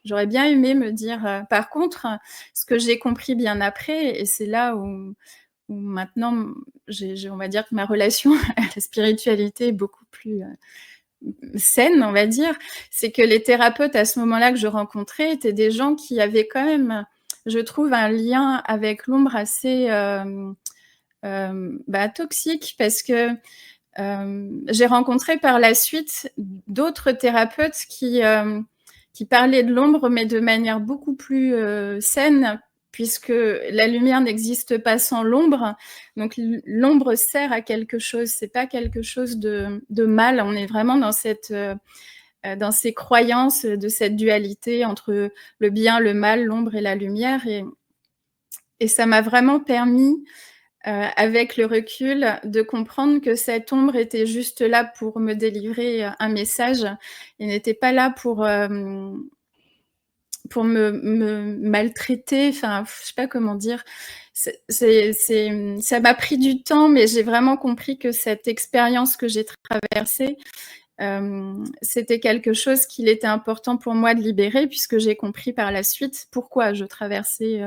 J'aurais bien aimé me dire. Par contre, ce que j'ai compris bien après, et c'est là où maintenant, on va dire que ma relation à la spiritualité est beaucoup plus saine, on va dire, c'est que les thérapeutes à ce moment-là que je rencontrais étaient des gens qui avaient quand même, je trouve, un lien avec l'ombre assez toxique parce que j'ai rencontré par la suite d'autres thérapeutes qui parlaient de l'ombre, mais de manière beaucoup plus saine, puisque la lumière n'existe pas sans l'ombre. Donc l'ombre sert à quelque chose, c'est pas quelque chose de mal. On est vraiment dans ces croyances de cette dualité entre le bien, le mal, l'ombre et la lumière. Et ça m'a vraiment permis, avec le recul, de comprendre que cette ombre était juste là pour me délivrer un message et n'était pas là pour me maltraiter. Enfin, je sais pas comment dire. Ça m'a pris du temps, mais j'ai vraiment compris que cette expérience que j'ai traversée, c'était quelque chose qu'il était important pour moi de libérer, puisque j'ai compris par la suite pourquoi je traversais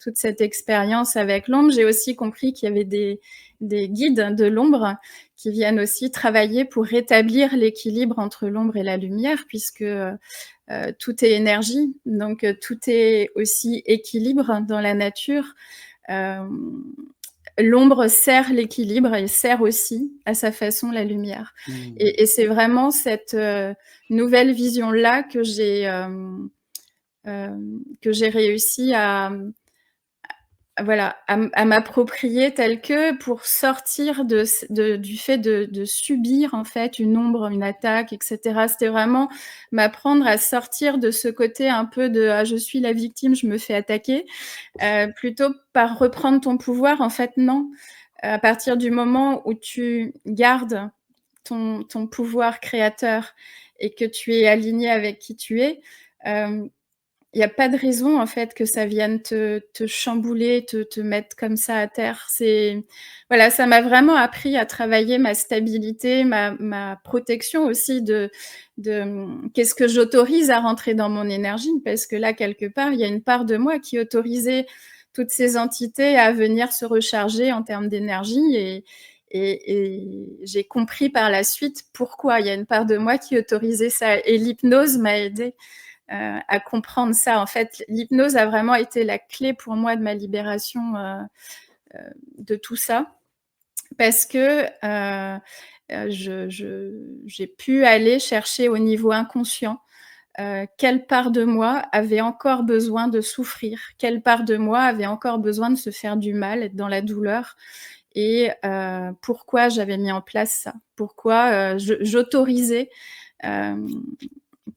toute cette expérience avec l'ombre. J'ai aussi compris qu'il y avait des guides de l'ombre qui viennent aussi travailler pour rétablir l'équilibre entre l'ombre et la lumière, puisque tout est énergie, donc tout est aussi équilibre dans la nature. Euh, L'ombre sert l'équilibre et sert aussi à sa façon la lumière. Mmh. Et c'est vraiment cette nouvelle vision-là que j'ai réussi voilà, à m'approprier telle que pour sortir du fait de subir en fait une ombre, une attaque, et cetera. C'était vraiment m'apprendre à sortir de ce côté un peu de «Ah, je suis la victime, je me fais attaquer», plutôt par reprendre ton pouvoir. En fait, non. À partir du moment où tu gardes ton pouvoir créateur et que tu es aligné avec qui tu es, il y a pas de raison, en fait, que ça vienne te chambouler, te mettre comme ça à terre. Voilà, ça m'a vraiment appris à travailler ma stabilité, ma protection aussi qu'est-ce que j'autorise à rentrer dans mon énergie? Parce que là, quelque part, il y a une part de moi qui autorisait toutes ces entités à venir se recharger en termes d'énergie et j'ai compris par la suite pourquoi il y a une part de moi qui autorisait ça et l'hypnose m'a aidée à comprendre ça. En fait, l'hypnose a vraiment été la clé pour moi de ma libération de tout ça, parce que j'ai pu aller chercher au niveau inconscient quelle part de moi avait encore besoin de souffrir, quelle part de moi avait encore besoin de se faire du mal, être dans la douleur, et pourquoi j'avais mis en place ça, pourquoi j'autorisais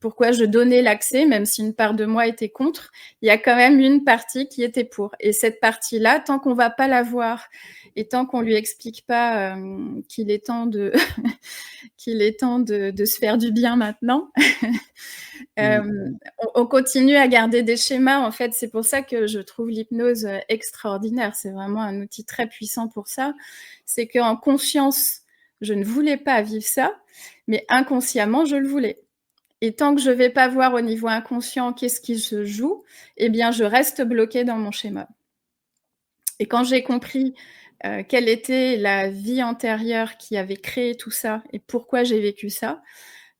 pourquoi je donnais l'accès, même si une part de moi était contre, il y a quand même une partie qui était pour. Et cette partie-là, tant qu'on va pas la voir et tant qu'on lui explique pas qu'il est temps de qu'il est temps de se faire du bien maintenant, Mmh. on continue à garder des schémas. En fait, c'est pour ça que je trouve l'hypnose extraordinaire. C'est vraiment un outil très puissant pour ça. C'est qu'en conscience, je ne voulais pas vivre ça, mais inconsciemment, je le voulais. Et tant que je vais pas voir au niveau inconscient qu'est-ce qui se joue, eh bien, je reste bloquée dans mon schéma. Et quand j'ai compris, quelle était la vie antérieure qui avait créé tout ça et pourquoi j'ai vécu ça,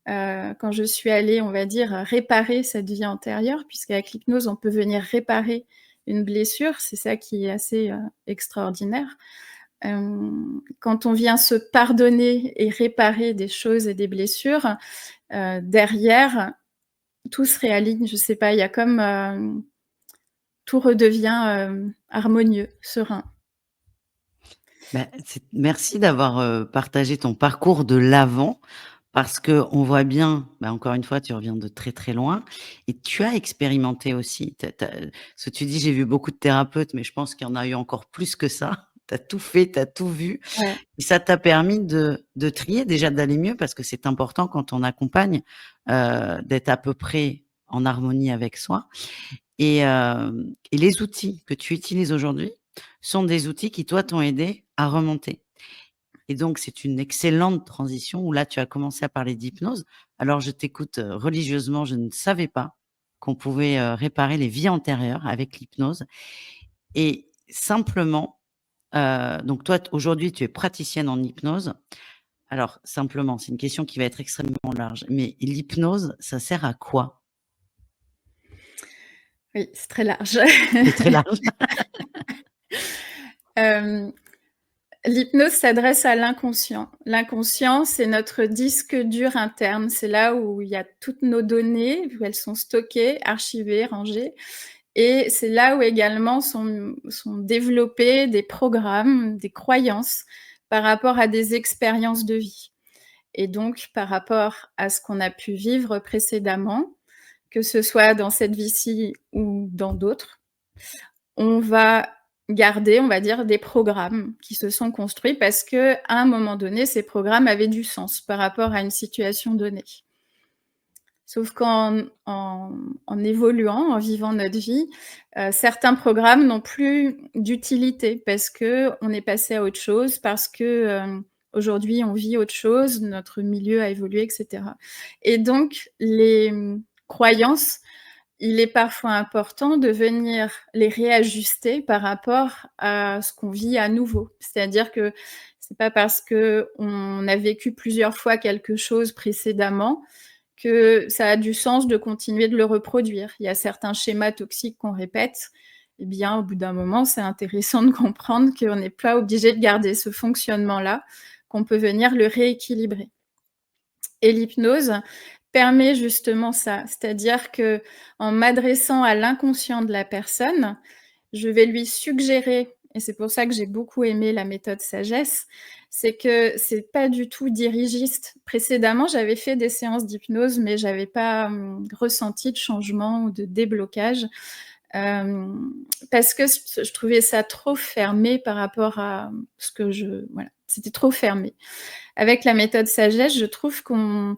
quand je suis allée, on va dire, réparer cette vie antérieure, puisqu'avec l'hypnose, on peut venir réparer une blessure, c'est ça qui est assez, extraordinaire. Quand on vient se pardonner et réparer des choses et des blessures, derrière, tout se réaligne, je sais pas, il y a comme, tout redevient, harmonieux, serein. Bah, merci d'avoir, partagé ton parcours de l'avant parce qu'on voit bien, bah, encore une fois, tu reviens de très, très loin et tu as expérimenté aussi. Tu ce que tu dis: «J'ai vu beaucoup de thérapeutes», mais je pense qu'il y en a eu encore plus que ça. Tu as tout fait, tu as tout vu Ouais. et ça t'a permis de trier, déjà d'aller mieux parce que c'est important quand on accompagne, d'être à peu près en harmonie avec soi Et les outils que tu utilises aujourd'hui sont des outils qui, toi, t'ont aidé à remonter. Et donc, c'est une excellente transition où là, tu as commencé à parler d'hypnose. Alors, je t'écoute religieusement, je ne savais pas qu'on pouvait réparer les vies antérieures avec l'hypnose. Et simplement, donc toi, aujourd'hui, tu es praticienne en hypnose. Alors, simplement, c'est une question qui va être extrêmement large, mais l'hypnose, ça sert à quoi? Oui, c'est très large. C'est très large. Hem, L'hypnose s'adresse à l'inconscient. L'inconscient, c'est notre disque dur interne. C'est là où il y a toutes nos données, où elles sont stockées, archivées, rangées. Et c'est là où également sont développés des programmes, des croyances par rapport à des expériences de vie. Et donc par rapport à ce qu'on a pu vivre précédemment, que ce soit dans cette vie-ci ou dans d'autres, on va garder, on va dire, des programmes qui se sont construits parce qu'à un moment donné, ces programmes avaient du sens par rapport à une situation donnée. Sauf qu'en évoluant, en vivant notre vie, certains programmes n'ont plus d'utilité parce qu'on est passé à autre chose, parce que, aujourd'hui on vit autre chose, notre milieu a évolué et cetera. Et donc les, croyances, il est parfois important de venir les réajuster par rapport à ce qu'on vit à nouveau. C'est-à-dire que c'est pas parce qu'on a vécu plusieurs fois quelque chose précédemment que ça a du sens de continuer de le reproduire. Il y a certains schémas toxiques qu'on répète, eh bien, au bout d'un moment, c'est intéressant de comprendre qu'on n'est pas obligé de garder ce fonctionnement-là, qu'on peut venir le rééquilibrer. Et l'hypnose permet justement ça, c'est-à-dire qu'en m'adressant à l'inconscient de la personne, je vais lui suggérer, et c'est pour ça que j'ai beaucoup aimé la méthode sagesse, c'est que c'est pas du tout dirigiste. Précédemment, j'avais fait des séances d'hypnose, mais j'avais pas, ressenti de changement ou de déblocage, parce que je trouvais ça trop fermé par rapport à ce que voilà, c'était trop fermé. Avec la méthode sagesse, je trouve qu'on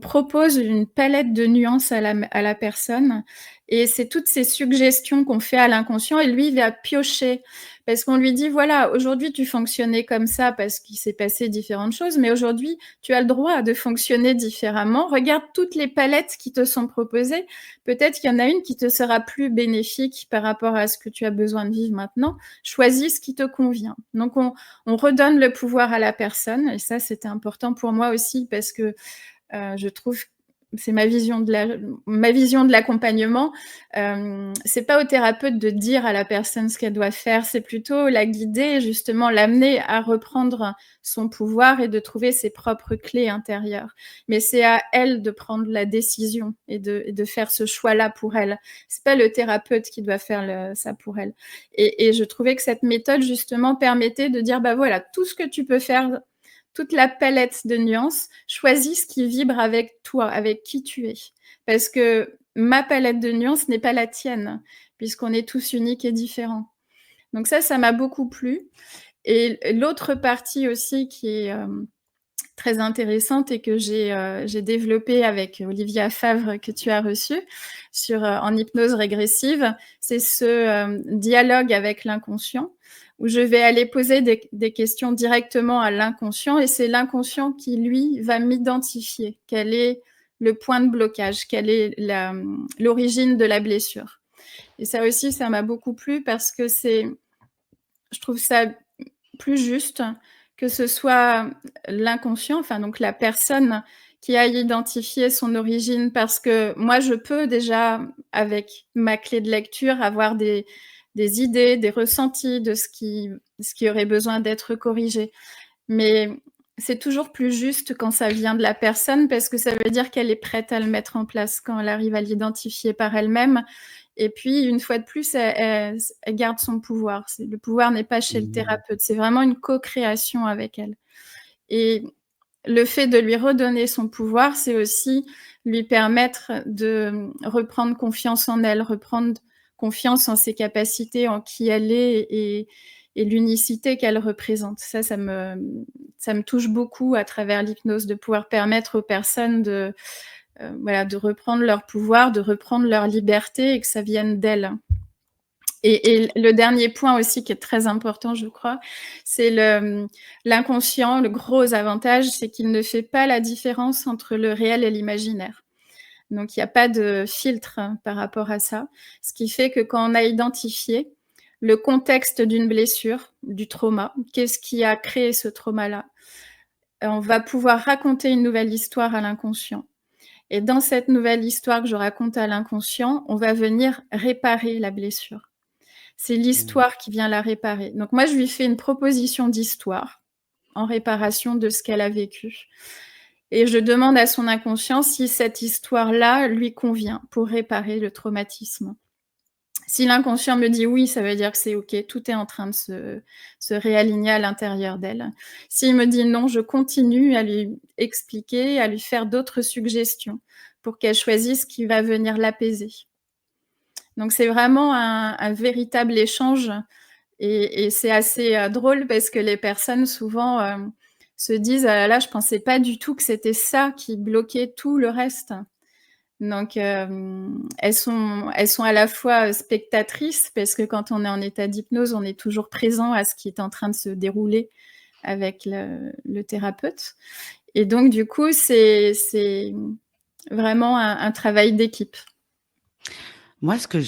propose une palette de nuances à la personne et c'est toutes ces suggestions qu'on fait à l'inconscient et lui, il va piocher. Parce qu'on lui dit: «Voilà, aujourd'hui, tu fonctionnais comme ça parce qu'il s'est passé différentes choses, mais aujourd'hui, tu as le droit de fonctionner différemment. Regarde toutes les palettes qui te sont proposées. Peut-être qu'il y en a une qui te sera plus bénéfique par rapport à ce que tu as besoin de vivre maintenant. Choisis ce qui te convient». Donc on redonne le pouvoir à la personne et ça, c'était important pour moi aussi parce que je trouve c'est ma vision de l'accompagnement. C'est pas au thérapeute de dire à la personne ce qu'elle doit faire, c'est plutôt la guider, justement l'amener à reprendre son pouvoir et de trouver ses propres clés intérieures. Mais c'est à elle de prendre la décision et de faire ce choix-là pour elle. C'est pas le thérapeute qui doit faire ça pour elle. Et je trouvais que cette méthode, justement, permettait de dire: «Bah, voilà, tout ce que tu peux faire, toute la palette de nuances, choisis ce qui vibre avec toi, avec qui tu es. Parce que ma palette de nuances n'est pas la tienne, puisqu'on est tous uniques et différents. Donc ça m'a beaucoup plu. Et l'autre partie aussi qui est très intéressante et que j'ai développée avec Olivia Favre que tu as reçue en hypnose régressive, c'est ce dialogue avec l'inconscient où je vais aller poser des questions directement à l'inconscient et c'est l'inconscient qui, lui, va m'identifier. Quel est le point de blocage? Quelle est l'origine de la blessure? Et ça aussi, ça m'a beaucoup plu parce que je trouve ça plus juste que ce soit l'inconscient, enfin donc la personne qui aille identifier son origine parce que moi je peux déjà, avec ma clé de lecture, avoir des idées, des ressentis de ce qui aurait besoin d'être corrigé. Mais c'est toujours plus juste quand ça vient de la personne parce que ça veut dire qu'elle est prête à le mettre en place, quand elle arrive à l'identifier par elle-même et puis une fois de plus, elle garde son pouvoir. Le pouvoir n'est pas chez le Mmh. thérapeute, c'est vraiment une co-création avec elle et le fait de lui redonner son pouvoir, c'est aussi lui permettre de reprendre confiance en elle, reprendre confiance en ses capacités, en qui elle est et l'unicité qu'elle représente. Ça me touche beaucoup à travers l'hypnose, de pouvoir permettre aux personnes voilà, de reprendre leur pouvoir, de reprendre leur liberté et que ça vienne d'elles. Et le dernier point aussi qui est très important, je crois, c'est l'inconscient. Le gros avantage, c'est qu'il ne fait pas la différence entre le réel et l'imaginaire. Donc il y a pas de filtre par rapport à ça. Ce qui fait que quand on a identifié le contexte d'une blessure, du trauma, qu'est-ce qui a créé ce trauma-là? On va pouvoir raconter une nouvelle histoire à l'inconscient. Et dans cette nouvelle histoire que je raconte à l'inconscient, on va venir réparer la blessure. C'est Mmh. l'histoire qui vient la réparer. Donc moi, je lui fais une proposition d'histoire en réparation de ce qu'elle a vécu. Et je demande à son inconscient si cette histoire-là lui convient pour réparer le traumatisme. Si l'inconscient me dit oui, ça veut dire que c'est OK, tout est en train de se réaligner à l'intérieur d'elle. S'il me dit non, je continue à lui expliquer, à lui faire d'autres suggestions pour qu'elle choisisse ce qui va venir l'apaiser. Donc c'est vraiment un véritable échange et c'est assez, drôle parce que les personnes souvent, se disent: «Ah là là, je pensais pas du tout que c'était ça qui bloquait tout le reste». Donc elles sont à la fois, spectatrices parce que quand on est en état d'hypnose, on est toujours présent à ce qui est en train de se dérouler avec le thérapeute et donc du coup, c'est vraiment un travail d'équipe. Moi, ce que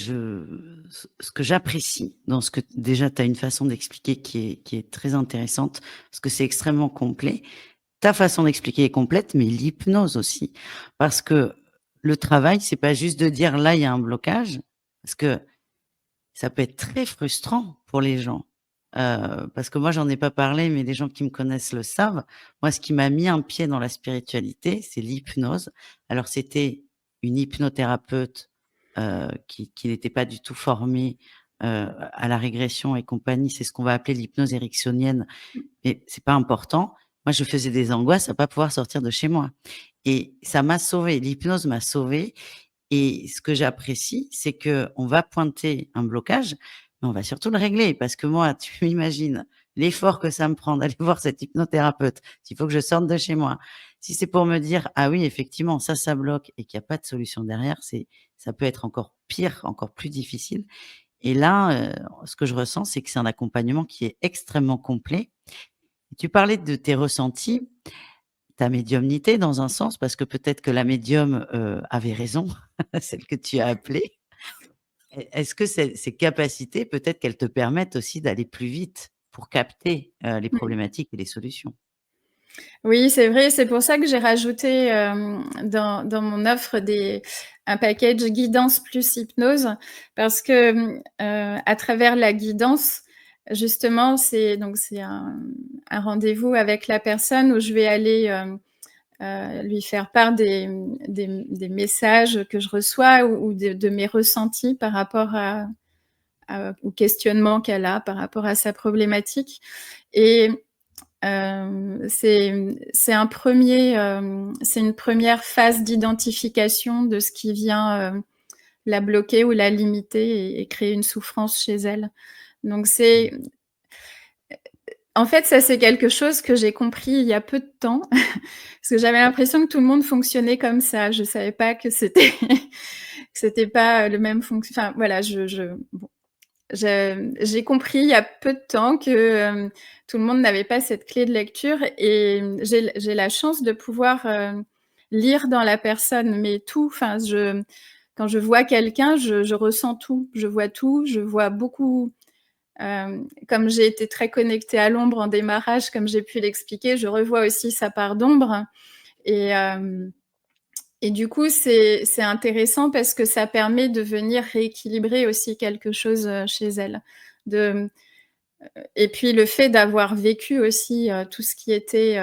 j'apprécie dans ce que déjà, tu as une façon d'expliquer qui est très intéressante, parce que c'est extrêmement complet. Ta façon d'expliquer est complète, mais l'hypnose aussi. Parce que le travail, c'est pas juste de dire: «Là, il y a un blocage», parce que ça peut être très frustrant pour les gens. Parce que moi, j'en ai pas parlé, mais les gens qui me connaissent le savent. Moi, ce qui m'a mis un pied dans la spiritualité, c'est l'hypnose. Alors, c'était une hypnothérapeute, qui n'était pas du tout formée, à la régression et compagnie. C'est ce qu'on va appeler l'hypnose ericksonienne, mais c'est pas important. Moi, je faisais des angoisses à pas pouvoir sortir de chez moi et ça m'a sauvée. L'hypnose m'a sauvée et ce que j'apprécie, c'est qu'on va pointer un blocage, mais on va surtout le régler parce que moi, tu imagines l'effort que ça me prend d'aller voir cet hypnothérapeute, s'il faut que je sorte de chez moi. Si c'est pour me dire: «Ah oui, effectivement, ça bloque» et qu'il y a pas de solution derrière, ça peut être encore pire, encore plus difficile et là, ce que je ressens, c'est que c'est un accompagnement qui est extrêmement complet. Tu parlais de tes ressentis, ta médiumnité dans un sens, parce que peut-être que la médium, avait raison, celle que tu as appelée. Est-ce que ces capacités, peut-être qu'elles te permettent aussi d'aller plus vite pour capter, les Mmh. problématiques et les solutions? Oui, c'est vrai, c'est pour ça que j'ai rajouté, dans mon offre un package guidance plus hypnose parce que, à travers la guidance, justement, c'est un rendez-vous avec la personne où je vais aller, lui faire part des messages que je reçois ou de mes ressentis par rapport au questionnement qu'elle a par rapport à sa problématique et c'est c'est une première phase d'identification de ce qui vient, la bloquer ou la limiter et créer une souffrance chez elle. Donc Mmh. en fait, ça, c'est quelque chose que j'ai compris il y a peu de temps, parce que j'avais l'impression que tout le monde fonctionnait comme ça. Je savais pas que c'était que c'était pas le même enfin voilà, bon, j'ai compris il y a peu de temps que, tout le monde n'avait pas cette clé de lecture et j'ai la chance de pouvoir, lire dans la personne, mais tout, enfin quand je vois quelqu'un, je ressens tout, je vois tout, je vois beaucoup, comme j'ai été très connectée à l'ombre en démarrage, comme j'ai pu l'expliquer, je revois aussi sa part d'ombre et du coup, c'est intéressant parce que ça permet de venir rééquilibrer aussi quelque chose, chez elle. De Et puis le fait d'avoir vécu aussi, tout ce qui était,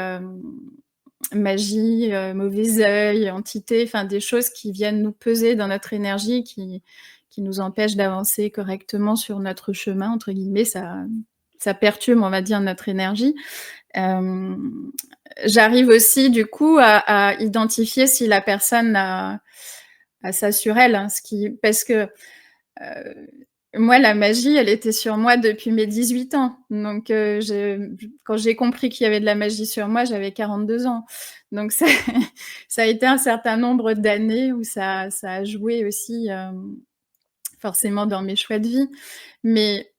magie, mauvais œil, entité, enfin des choses qui viennent nous peser dans notre énergie, qui nous empêchent d'avancer correctement sur «notre chemin» entre guillemets, ça perturbe, on va dire, notre énergie. Hem, J'arrive aussi du coup à identifier si la personne a ça sur elle, hein, parce que, heu Moi, la magie, elle était sur moi depuis mes 18 ans. Donc, quand j'ai compris qu'il y avait de la magie sur moi, j'avais 42 ans. Donc ça ça a été un certain nombre d'années où ça a joué aussi, forcément dans mes choix de vie. Mais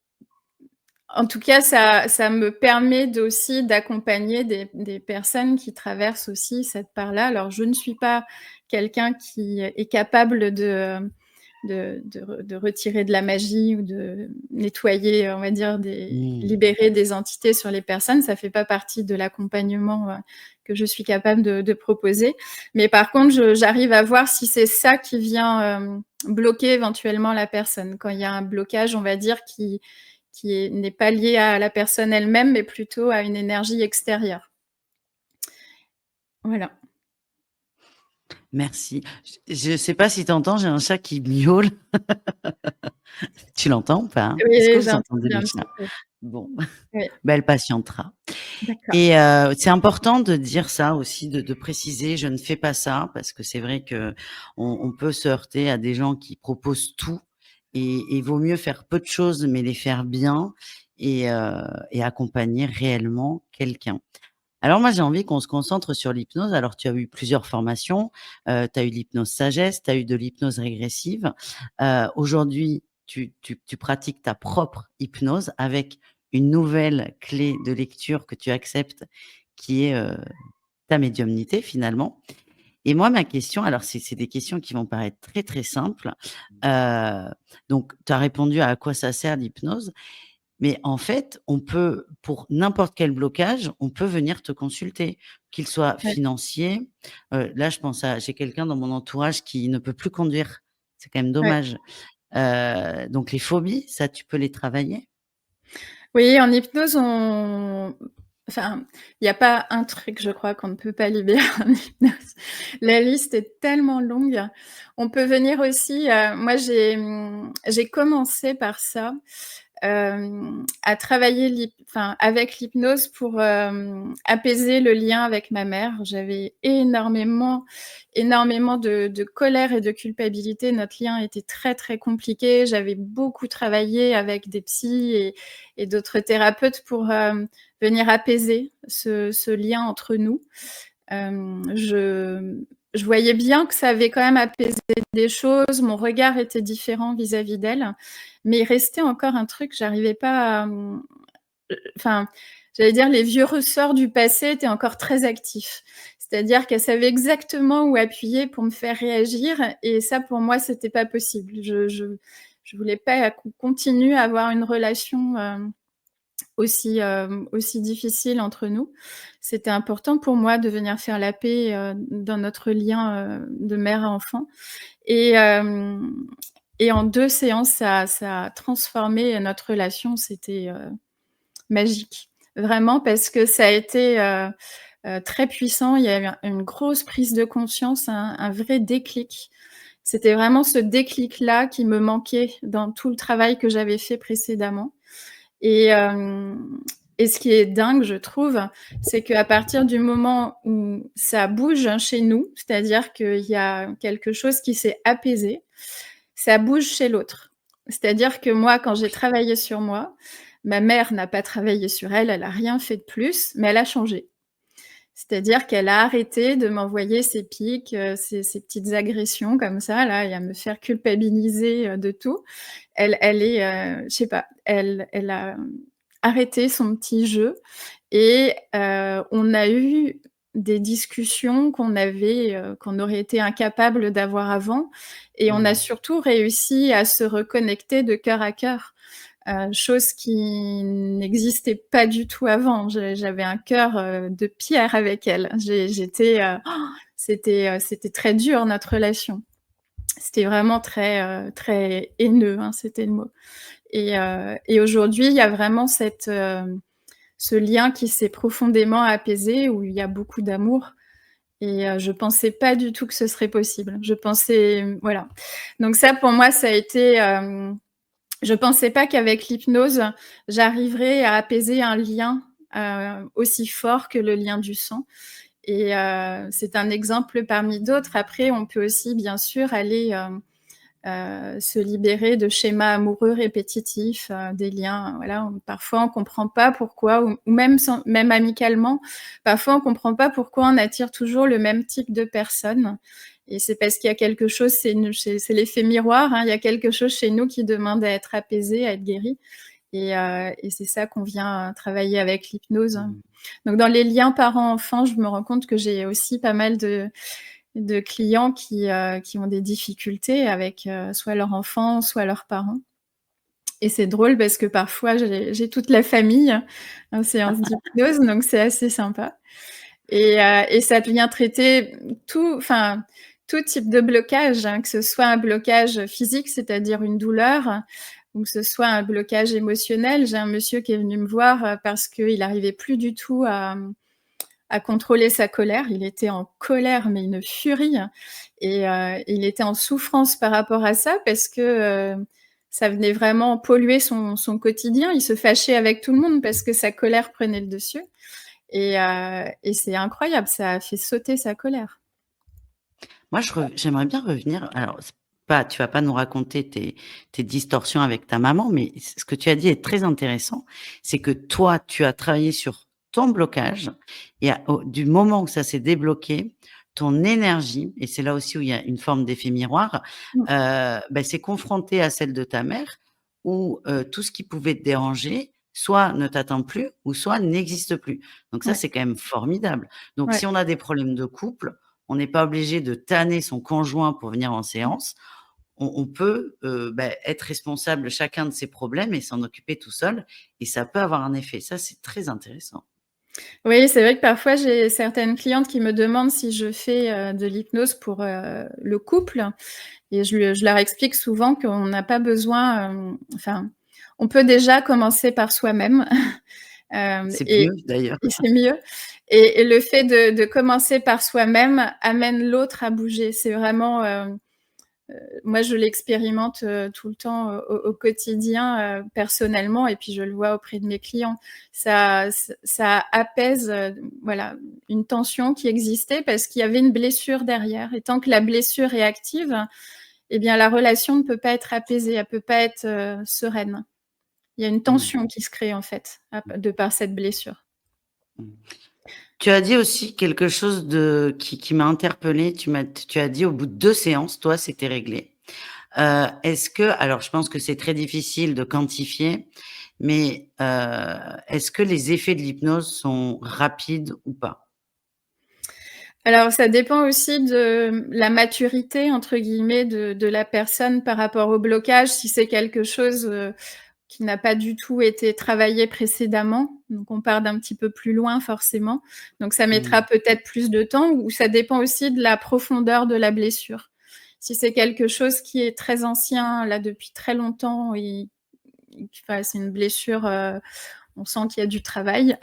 en tout cas, ça me permet aussi d'accompagner des personnes qui traversent aussi cette part-là. Alors je ne suis pas quelqu'un qui est capable de retirer de la magie ou de nettoyer, on va dire Mmh. libérer des entités sur les personnes. Ça fait pas partie de l'accompagnement, que je suis capable de proposer. Mais par contre, j'arrive à voir si c'est ça qui vient, bloquer éventuellement la personne. Quand il y a un blocage, on va dire, qui n'est pas lié à la personne elle-même, mais plutôt à une énergie extérieure. Voilà. Merci. Je sais pas si tu entends, j'ai un chat qui miaule. Tu l'entends ou pas? Est-ce que Oui, vous j'ai entendez entendu le un petit chat? peu. Bon, Oui, bah, elle patientera. d'accord. Et c'est important de dire ça aussi, de préciser: «Je ne fais pas ça», parce que c'est vrai qu'on peut se heurter à des gens qui proposent tout et vaut mieux faire peu de choses, mais les faire bien et accompagner réellement quelqu'un. Alors moi, j'ai envie qu'on se concentre sur l'hypnose. Alors tu as eu plusieurs formations, tu as eu l'hypnose sagesse, tu as eu de l'hypnose régressive. Aujourd'hui, tu pratiques ta propre hypnose avec une nouvelle clé de lecture que tu acceptes qui est, ta médiumnité finalement. Et moi, ma question, alors c'est des questions qui vont paraître très, très simples. Heu, donc tu as répondu à quoi ça sert l'hypnose, mais en fait, on peut pour n'importe quel blocage, on peut venir te consulter, qu'il soit Ouais, financier. Là, je pense à j'ai quelqu'un dans mon entourage qui ne peut plus conduire. C'est quand même ouais. dommage. Donc les phobies, ça, tu peux les travailler? Oui, en hypnose, enfin, il y a pas un truc, je crois, qu'on ne peut pas libérer en hypnose. La liste est tellement longue. On peut venir aussi, moi j'ai commencé par ça, à travailler avec l'hypnose pour, apaiser le lien avec ma mère. J'avais énormément de colère et de culpabilité. Notre lien était très, très compliqué. J'avais beaucoup travaillé avec des psys et d'autres thérapeutes pour, venir apaiser ce lien entre nous. Je voyais bien que ça avait quand même apaisé des choses. Mon regard était différent vis-à-vis d'elle, mais il restait encore un truc, j'arrivais pas à, enfin, j'allais dire les vieux ressorts du passé étaient encore très actifs. C'est-à-dire qu'elle savait exactement où appuyer pour me faire réagir et ça pour moi c'était pas possible. Je voulais pas qu'on continue à avoir une relation, aussi difficile entre nous. C'était important pour moi de venir faire la paix, dans notre lien, de mère à enfant et hem et en 2 séances, ça a transformé notre relation. C'était, magique. Vraiment parce que ça a été, très puissant. Il y a eu une grosse prise de conscience, un vrai déclic. C'était vraiment ce déclic-là qui me manquait dans tout le travail que j'avais fait précédemment et hem et ce qui est dingue, je trouve, c'est qu'à partir du moment où ça bouge chez nous, c'est-à-dire qu'il y a quelque chose qui s'est apaisé, ça bouge chez l'autre. C'est-à-dire que moi, quand j'ai travaillé sur moi, ma mère n'a pas travaillé sur elle, elle a rien fait de plus, mais elle a changé. C'est-à-dire qu'elle a arrêté de m'envoyer ces pics, ces petites agressions comme ça là et à me faire culpabiliser, de tout. Elle est, je sais pas, elle a arrêté son petit jeu et on a eu des discussions qu'on aurait été incapable d'avoir avant et on a Mmh. surtout réussi à se reconnecter de cœur à cœur, chose qui n'existait pas du tout avant. J'avais un cœur, de pierre avec elle. J'étais, c'était très dur notre relation. C'était vraiment très haineux, hein, c'était le mot et aujourd'hui, il y a vraiment ce lien qui s'est profondément apaisé, où il y a beaucoup d'amour et je pensais pas du tout que ce serait possible. Je pensais voilà. Donc ça, pour moi, ça a été, je pensais pas qu'avec l'hypnose, j'arriverais à apaiser un lien, aussi fort que le lien du sang et c'est un exemple parmi d'autres. Après, on peut aussi bien sûr aller, se libérer de schémas amoureux répétitifs, des liens, voilà. Parfois, on comprend pas pourquoi ou même amicalement, parfois on comprend pas pourquoi on attire toujours le même type de personnes et c'est parce qu'il y a quelque chose, c'est l'effet miroir, hein, il y a quelque chose chez nous qui demande à être apaisé, à être guéri et c'est ça qu'on vient travailler avec l'hypnose. Mmh. Donc dans les liens parents-enfants, je me rends compte que j'ai aussi pas mal de clients qui ont des difficultés avec, soit leur enfant, soit leurs parents et c'est drôle parce que parfois j'ai toute la famille en séance d'hypnose, donc c'est assez sympa et ça vient traiter tout type de blocage, hein, que ce soit un blocage physique, c'est-à-dire une douleur ou que ce soit un blocage émotionnel. J'ai un monsieur qui est venu me voir, parce qu'il arrivait plus du tout à contrôler sa colère. Il était en colère, mais une furie et il était en souffrance par rapport à ça parce que, ça venait vraiment polluer son quotidien. Il se fâchait avec tout le monde parce que sa colère prenait le dessus et c'est incroyable, ça a fait sauter sa colère. Moi, j'aimerais bien revenir, alors c'est pas, tu vas pas nous raconter tes distorsions avec ta maman, mais ce que tu as dit est très intéressant. C'est que toi, tu as travaillé sur ton blocage et du moment où ça s'est débloqué, ton énergie, et c'est là aussi où il y a une forme d'effet miroir, Mmh, s'est confrontée à celle de ta mère où, tout ce qui pouvait te déranger, soit ne t'atteint plus ou soit n'existe plus. Donc ça, ouais, c'est quand même formidable. Donc ouais. si on a des problèmes de couple, on n'est pas obligé de tanner son conjoint pour venir en Mmh. séance. On peut, être responsable chacun de ses problèmes et s'en occuper tout seul et ça peut avoir un effet. Ça, c'est très intéressant. Oui, c'est vrai que parfois j'ai certaines clientes qui me demandent si je fais, de l'hypnose pour, le couple et je leur explique souvent qu'on n'a pas besoin, on peut déjà commencer par soi-même, C'est et mieux d'ailleurs. c'est mieux et le fait de commencer par soi-même amène l'autre à bouger. C'est vraiment, moi, je l'expérimente, tout le temps, au quotidien, personnellement et puis je le vois auprès de mes clients. Ça apaise, voilà, une tension qui existait parce qu'il y avait une blessure derrière et tant que la blessure est active, eh bien, la relation ne peut pas être apaisée, elle peut pas être, sereine. Il y a une Mmh. tension qui se crée, en fait, de par cette blessure. Mmh. Tu as dit aussi quelque chose qui m'a interpellée. Tu as dit au bout de 2 séances, toi, c'était réglé. Est-ce que, alors je pense que c'est très difficile de quantifier, mais, est-ce que les effets de l'hypnose sont rapides ou pas? Alors ça dépend aussi de la «maturité» entre guillemets de la personne par rapport au blocage. Si c'est quelque chose, qui n'a pas du tout été travaillé précédemment, donc on part d'un petit peu plus loin forcément. Donc ça mettra Mmh. peut-être plus de temps ou ça dépend aussi de la profondeur de la blessure. Si c'est quelque chose qui est très ancien, là depuis très longtemps c'est une blessure, on sent qu'il y a du travail.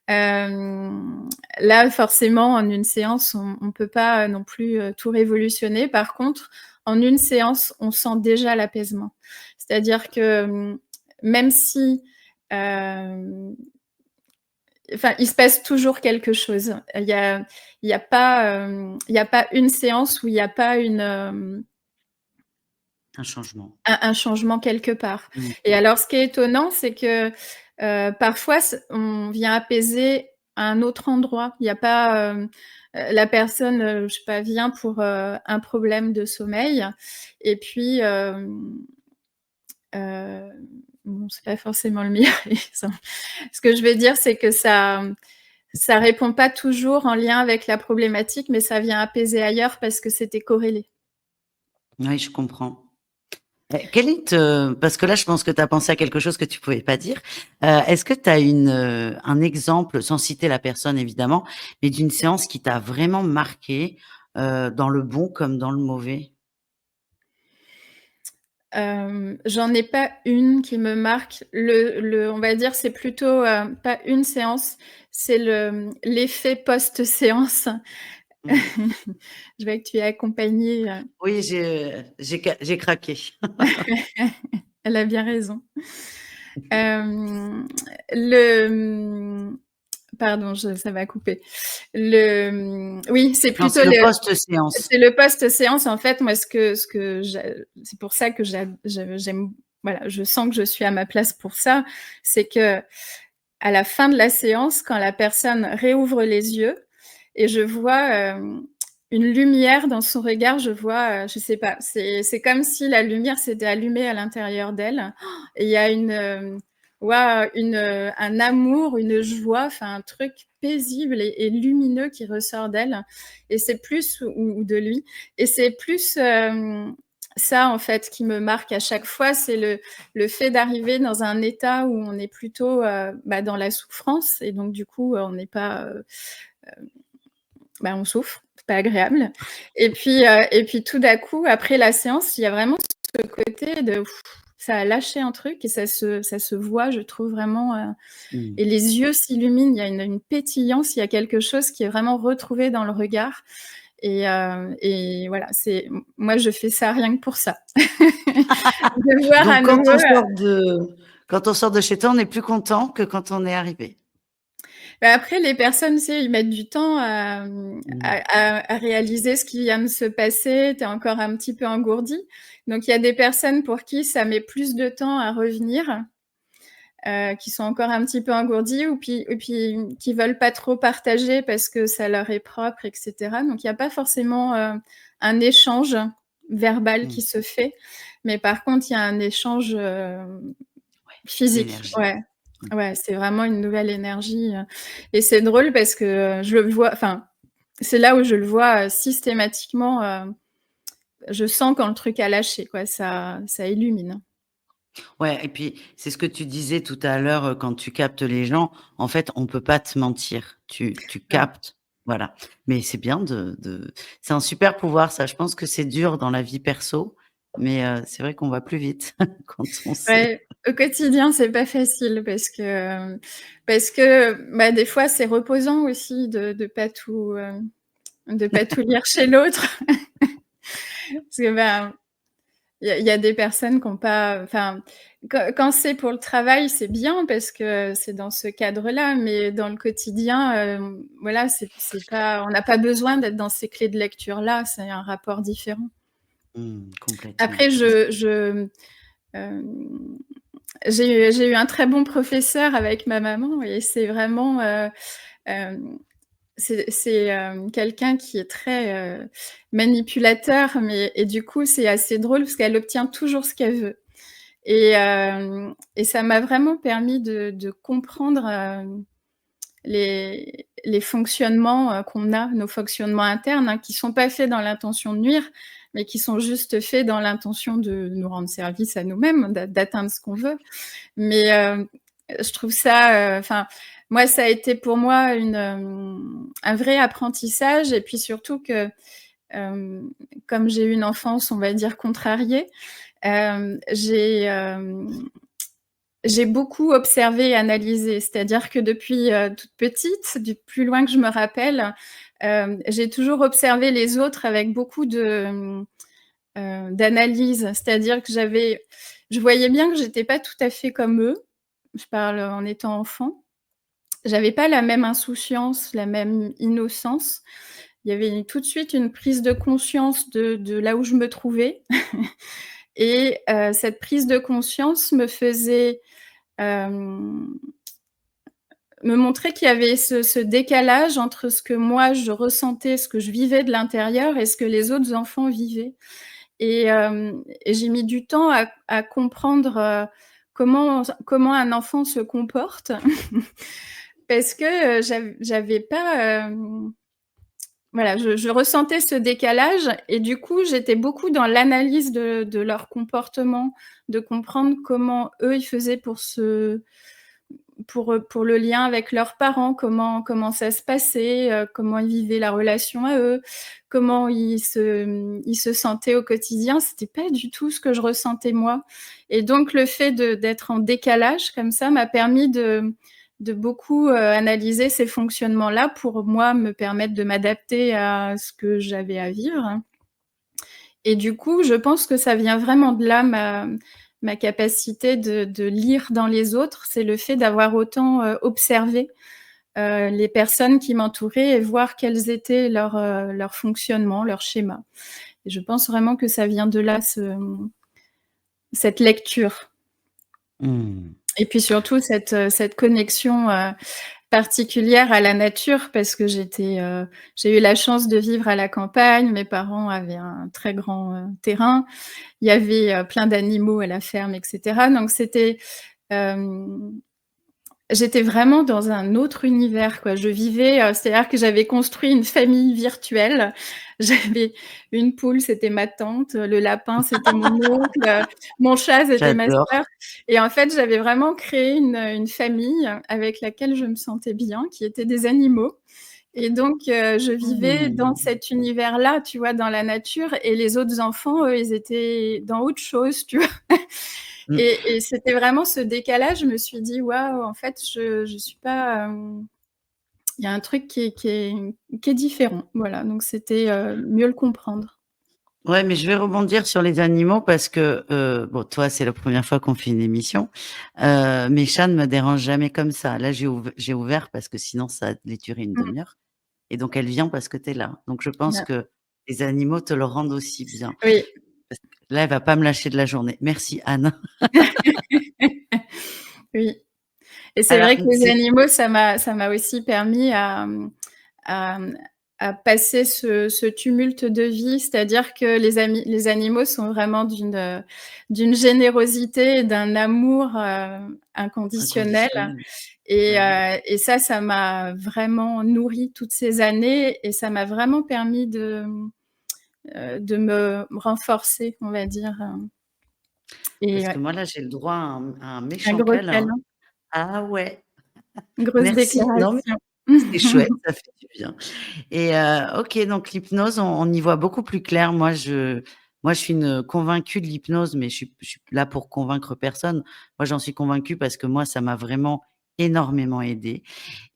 Là, forcément, en une séance, on peut pas non plus, tout révolutionner. Par contre, en une séance, on sent déjà l'apaisement. C'est-à-dire que, même si, hem, il se passe toujours quelque chose. Il y a pas une séance où il y a pas Un changement. un changement quelque part Mmh. et alors ce qui est étonnant, c'est que, parfois on vient apaiser à un autre endroit. Il y a pas, la personne, je sais pas, vient pour, un problème de sommeil et puis, heu, bon, c'est pas forcément le meilleur exemple. Ce que je veux dire, c'est que ça répond pas toujours en lien avec la problématique, mais ça vient apaiser ailleurs parce que c'était corrélé. Oui, je comprends. Quel est, parce que là, je pense que tu as pensé à quelque chose que tu pouvais pas dire. Est-ce que tu as un exemple, sans citer la personne évidemment, mais d'une séance qui t'a vraiment marqué, dans le bon comme dans le mauvais? J'en ai pas une qui me marque. On va dire, c'est plutôt, pas une séance, c'est l'effet post-séance. Mmh. Je vois que tu es accompagnée, Oui, j'ai craqué. elle a bien raison. Hem, le, mmh, Pardon, ça m'a coupé. Oui, c'est Non, plutôt c'est le post-séance. c'est le post-séance. En fait, moi, c'est pour ça que j'aime, voilà, je sens que je suis à ma place pour ça. C'est que à la fin de la séance, quand la personne réouvre les yeux et je vois une lumière dans son regard, je vois, je sais pas, c'est comme si la lumière s'était allumée à l'intérieur d'elle. Et il y a waouh, un amour, une joie, enfin un truc paisible et lumineux qui ressort d'elle. Et c'est plus, ou de lui, et c'est plus ça en fait qui me marque à chaque fois, c'est le fait d'arriver dans un état où on est plutôt dans la souffrance, et donc du coup on n'est pas on souffre, c'est pas agréable. Et puis tout d'un coup, après la séance, il y a vraiment ce côté de ça a lâché un truc, et ça se voit, je trouve vraiment. Mmh. Et les yeux s'illuminent, il y a une pétillance, il y a quelque chose qui est vraiment retrouvé dans le regard. Et voilà, moi je fais ça rien que pour ça. De voir à Donc nouveau. quand on sort de chez toi, on est plus content que quand on est arrivé? Après, les personnes, tu sais, ils mettent du temps Mmh. à réaliser ce qui vient de se passer. Tu es encore un petit peu engourdi. Donc il y a des personnes pour qui ça met plus de temps à revenir, qui sont encore un petit peu engourdies, et puis qui veulent pas trop partager parce que ça leur est propre, et cetera. Donc il y a pas forcément un échange verbal Mmh. qui se fait, mais par contre, il y a un échange Ouais, physique. d'énergie. Ouais. Mmh. Ouais, c'est vraiment une nouvelle énergie, et c'est drôle parce que je le vois, enfin, c'est là où je le vois systématiquement. Je sens quand le truc a lâché, quoi, ça illumine. Ouais, et puis c'est ce que tu disais tout à l'heure, quand tu captes les gens, en fait, on peut pas te mentir. Tu Ouais. captes, voilà. Mais c'est bien c'est un super pouvoir ça. Je pense que c'est dur dans la vie perso, mais c'est vrai qu'on va plus vite quand on sait. Ouais, au quotidien, c'est pas facile parce que, des fois, c'est reposant aussi de pas tout lire chez l'autre. Parce que, il y a des personnes qui ont pas, enfin, quand c'est pour le travail, c'est bien parce que c'est dans ce cadre-là, mais dans le quotidien, voilà, c'est pas, on n'a pas besoin d'être dans ces clés de lecture-là, c'est un rapport différent. Mmh, complètement. Après, hem, j'ai eu un très bon professeur avec ma maman, et c'est vraiment, hem, quelqu'un qui est très manipulateur, et du coup, c'est assez drôle parce qu'elle obtient toujours ce qu'elle veut. Et ça m'a vraiment permis de comprendre les fonctionnements qu'on a, nos fonctionnements internes, hein, qui sont pas faits dans l'intention de nuire, mais qui sont juste faits dans l'intention de nous rendre service à nous-mêmes, d'atteindre ce qu'on veut. Mais je trouve ça, enfin, moi, ça a été pour moi un vrai apprentissage, et puis surtout que, hem, comme j'ai eu une enfance, on va dire, contrariée, hem, j'ai, hem j'ai beaucoup observé et analysé. C'est-à-dire que depuis toute petite, du plus loin que je me rappelle, j'ai toujours observé les autres avec beaucoup d'analyse. C'est-à-dire que je voyais bien que j'étais pas tout à fait comme eux. Je parle en étant enfant. J'avais pas la même insouciance, la même innocence. Il y avait tout de suite une prise de conscience de là où je me trouvais. Et cette prise de conscience hem, me montrer qu'il y avait ce décalage entre ce que moi je ressentais, ce que je vivais de l'intérieur, et ce que les autres enfants vivaient. Et j'ai mis du temps à comprendre comment un enfant se comporte. Parce que j'avais pas, voilà, je ressentais ce décalage, et du coup, j'étais beaucoup dans l'analyse de leur comportement, de comprendre comment eux, ils faisaient pour le lien avec leurs parents, comment ça se passait, comment ils vivaient la relation à eux, comment ils se sentaient au quotidien. C'était pas du tout ce que je ressentais moi, et donc le fait d'être en décalage comme ça m'a permis de beaucoup analyser ces fonctionnements-là pour moi me permettre de m'adapter à ce que j'avais à vivre. Et du coup, je pense que ça vient vraiment de là, ma capacité de lire dans les autres, c'est le fait d'avoir autant observé, les personnes qui m'entouraient et voir quels étaient leurs fonctionnements, leurs schémas. Et je pense vraiment que ça vient de là, cette lecture. Mmh. Et puis surtout cette connexion, particulière à la nature parce que j'ai eu la chance de vivre à la campagne. Mes parents avaient un très grand, terrain. Il y avait, plein d'animaux à la ferme et cetera. Donc hem j'étais vraiment dans un autre univers, quoi. Je vivais, c'est-à-dire que j'avais construit une famille virtuelle. J'avais une poule, c'était ma tante, le lapin, c'était mon oncle, mon chat, c'était ma J'adore. sœur et en fait, j'avais vraiment créé une famille avec laquelle je me sentais bien, qui étaient des animaux et donc je vivais dans Mmh. cet univers-là, tu vois, dans la nature et les autres enfants, eux, ils étaient dans autre chose, tu vois? Mmh. Et c'était vraiment ce décalage, je me suis dit: «Waouh, en fait, je suis pas, il y a un truc qui est différent». Voilà, donc c'était, mieux le comprendre. Ouais, mais je vais rebondir sur les animaux parce que, bon, toi, c'est la première fois qu'on fait une émission. Mes chats ne me dérangent jamais comme ça. Là, j'ai ouvert parce que sinon ça les tuerait une Mmh. demi-heure et donc elle vient parce que tu es là. Donc je pense Ouais. que les animaux te le rendent aussi bien. Oui. Parce que là, elle va pas me lâcher de la journée. Merci Anne. Oui et c'est Alors, vrai que les c'est animaux, ça m'a aussi permis à, à passer ce tumulte de vie. C'est-à-dire que les animaux sont vraiment d'une générosité et d'un amour, inconditionnel inconditionnel. Bah oui. et ça m'a vraiment nourrie toutes ces années et ça m'a vraiment permis de me renforcer, on va dire, et Parce que ouais, moi, là, j'ai le droit à un un méchant gros câlin. câlin, Ah ouais, grosse merci. Non, mais déclaration. c'est chouette, ça fait du bien. Et OK, donc l'hypnose, on y voit beaucoup plus clair. Moi, je suis une convaincue de l'hypnose, mais je suis là pour convaincre personne. Moi, j'en suis convaincue parce que moi, ça m'a vraiment énormément aidée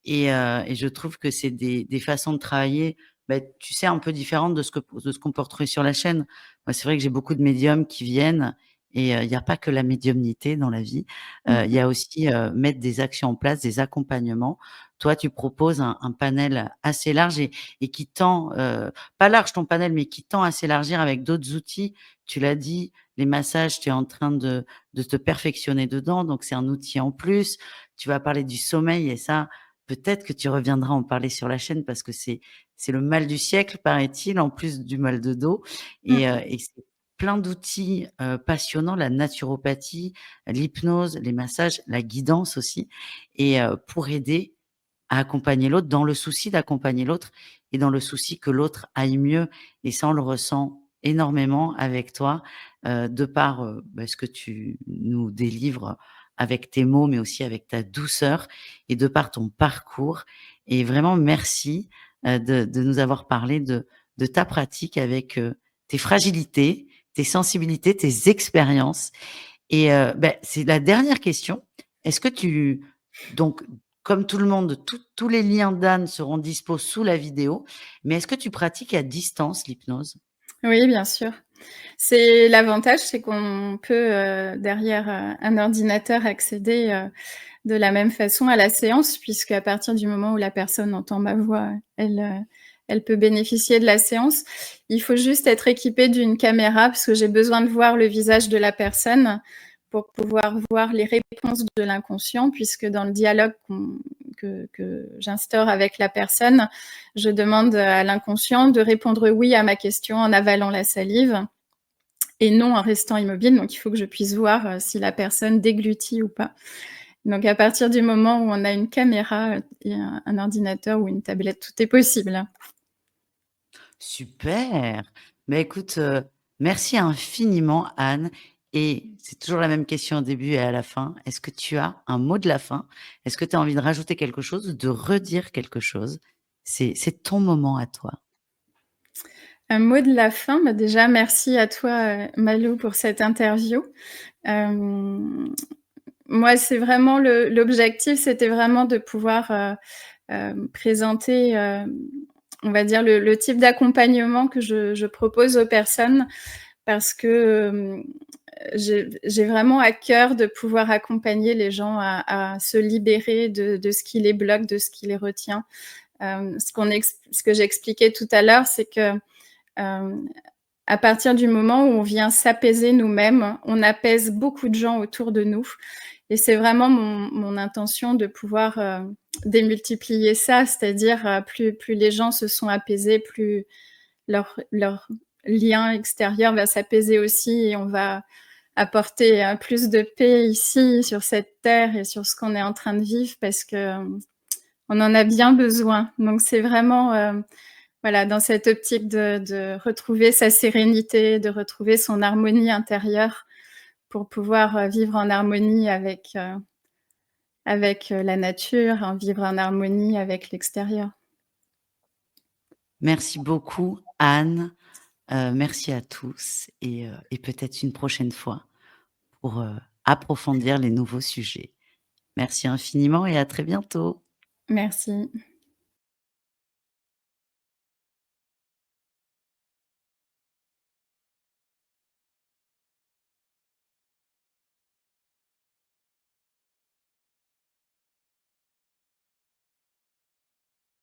et je trouve que c'est des façons de travailler, bah, tu sais, un peu différentes de ce qu'on peut retrouver sur la chaîne. Moi, c'est vrai que j'ai beaucoup de médiums qui viennent et il y a pas que la médiumnité dans la vie. Il y Mmh. a aussi, mettre des actions en place, des accompagnements. Toi, tu proposes un panel assez large et qui tend, pas large ton panel, mais qui tend à s'élargir avec d'autres outils. Tu l'as dit, les massages, tu es en train de te perfectionner dedans, donc c'est un outil en plus. Tu vas parler du sommeil et ça, peut-être que tu reviendras en parler sur la chaîne parce que c'est le mal du siècle, paraît-il, en plus du mal de dos Mmh. et c'est plein d'outils, passionnants, la naturopathie, l'hypnose, les massages, la guidance aussi et pour aider à accompagner l'autre, dans le souci d'accompagner l'autre et dans le souci que l'autre aille mieux et ça, on le ressent énormément avec toi, de par, bah, ce que tu nous délivres avec tes mots, mais aussi avec ta douceur et de par ton parcours et vraiment merci, de nous avoir parlé de ta pratique avec, tes fragilités, tes sensibilités, tes expériences et c'est la dernière question. Est-ce que tu donc comme tout le monde, tous les liens d'Anne seront dispo sous la vidéo, mais est-ce que tu pratiques à distance l'hypnose? Oui, bien sûr. C'est l'avantage, c'est qu'on peut, derrière, un ordinateur accéder, de la même façon à la séance puisqu'à partir du moment où la personne entend ma voix, elle peut bénéficier de la séance. Il faut juste être équipé d'une caméra parce que j'ai besoin de voir le visage de la personne pour pouvoir voir les réponses de l'inconscient puisque dans le dialogue que j'instaure avec la personne, je demande à l'inconscient de répondre «oui» à ma question en avalant la salive et non en restant immobile. Donc il faut que je puisse voir, si la personne déglutit ou pas. Donc à partir du moment où on a une caméra, et un ordinateur ou une tablette, tout est possible. Super! Mais écoute, merci infiniment Anne et c'est toujours la même question au début et à la fin. Est-ce que tu as un mot de la fin? Est-ce que tu as envie de rajouter quelque chose ou de redire quelque chose? C'est ton moment à toi. Un mot de la fin, bah, déjà merci à toi, Malou pour cette interview. Hem, moi c'est vraiment l'objectif, c'était vraiment de pouvoir, présenter, on va dire le type d'accompagnement que je propose aux personnes parce que, j'ai vraiment à cœur de pouvoir accompagner les gens à se libérer de ce qui les bloque, de ce qui les retient. Ce que j'expliquais tout à l'heure, c'est que, à partir du moment où on vient s'apaiser nous-mêmes, on apaise beaucoup de gens autour de nous et c'est vraiment mon intention de pouvoir, démultiplier ça. C'est-à-dire, plus les gens se sont apaisés, plus leur lien extérieur va s'apaiser aussi et on va apporter, plus de paix ici, sur cette terre et sur ce qu'on est en train de vivre parce que, on en a bien besoin. Donc c'est vraiment, voilà, dans cette optique de retrouver sa sérénité, de retrouver son harmonie intérieure pour pouvoir, vivre en harmonie avec la nature, en vivre en harmonie avec l'extérieur. Merci beaucoup, Anne. Merci à tous et peut-être une prochaine fois pour, approfondir les nouveaux sujets. Merci infiniment et à très bientôt. Merci.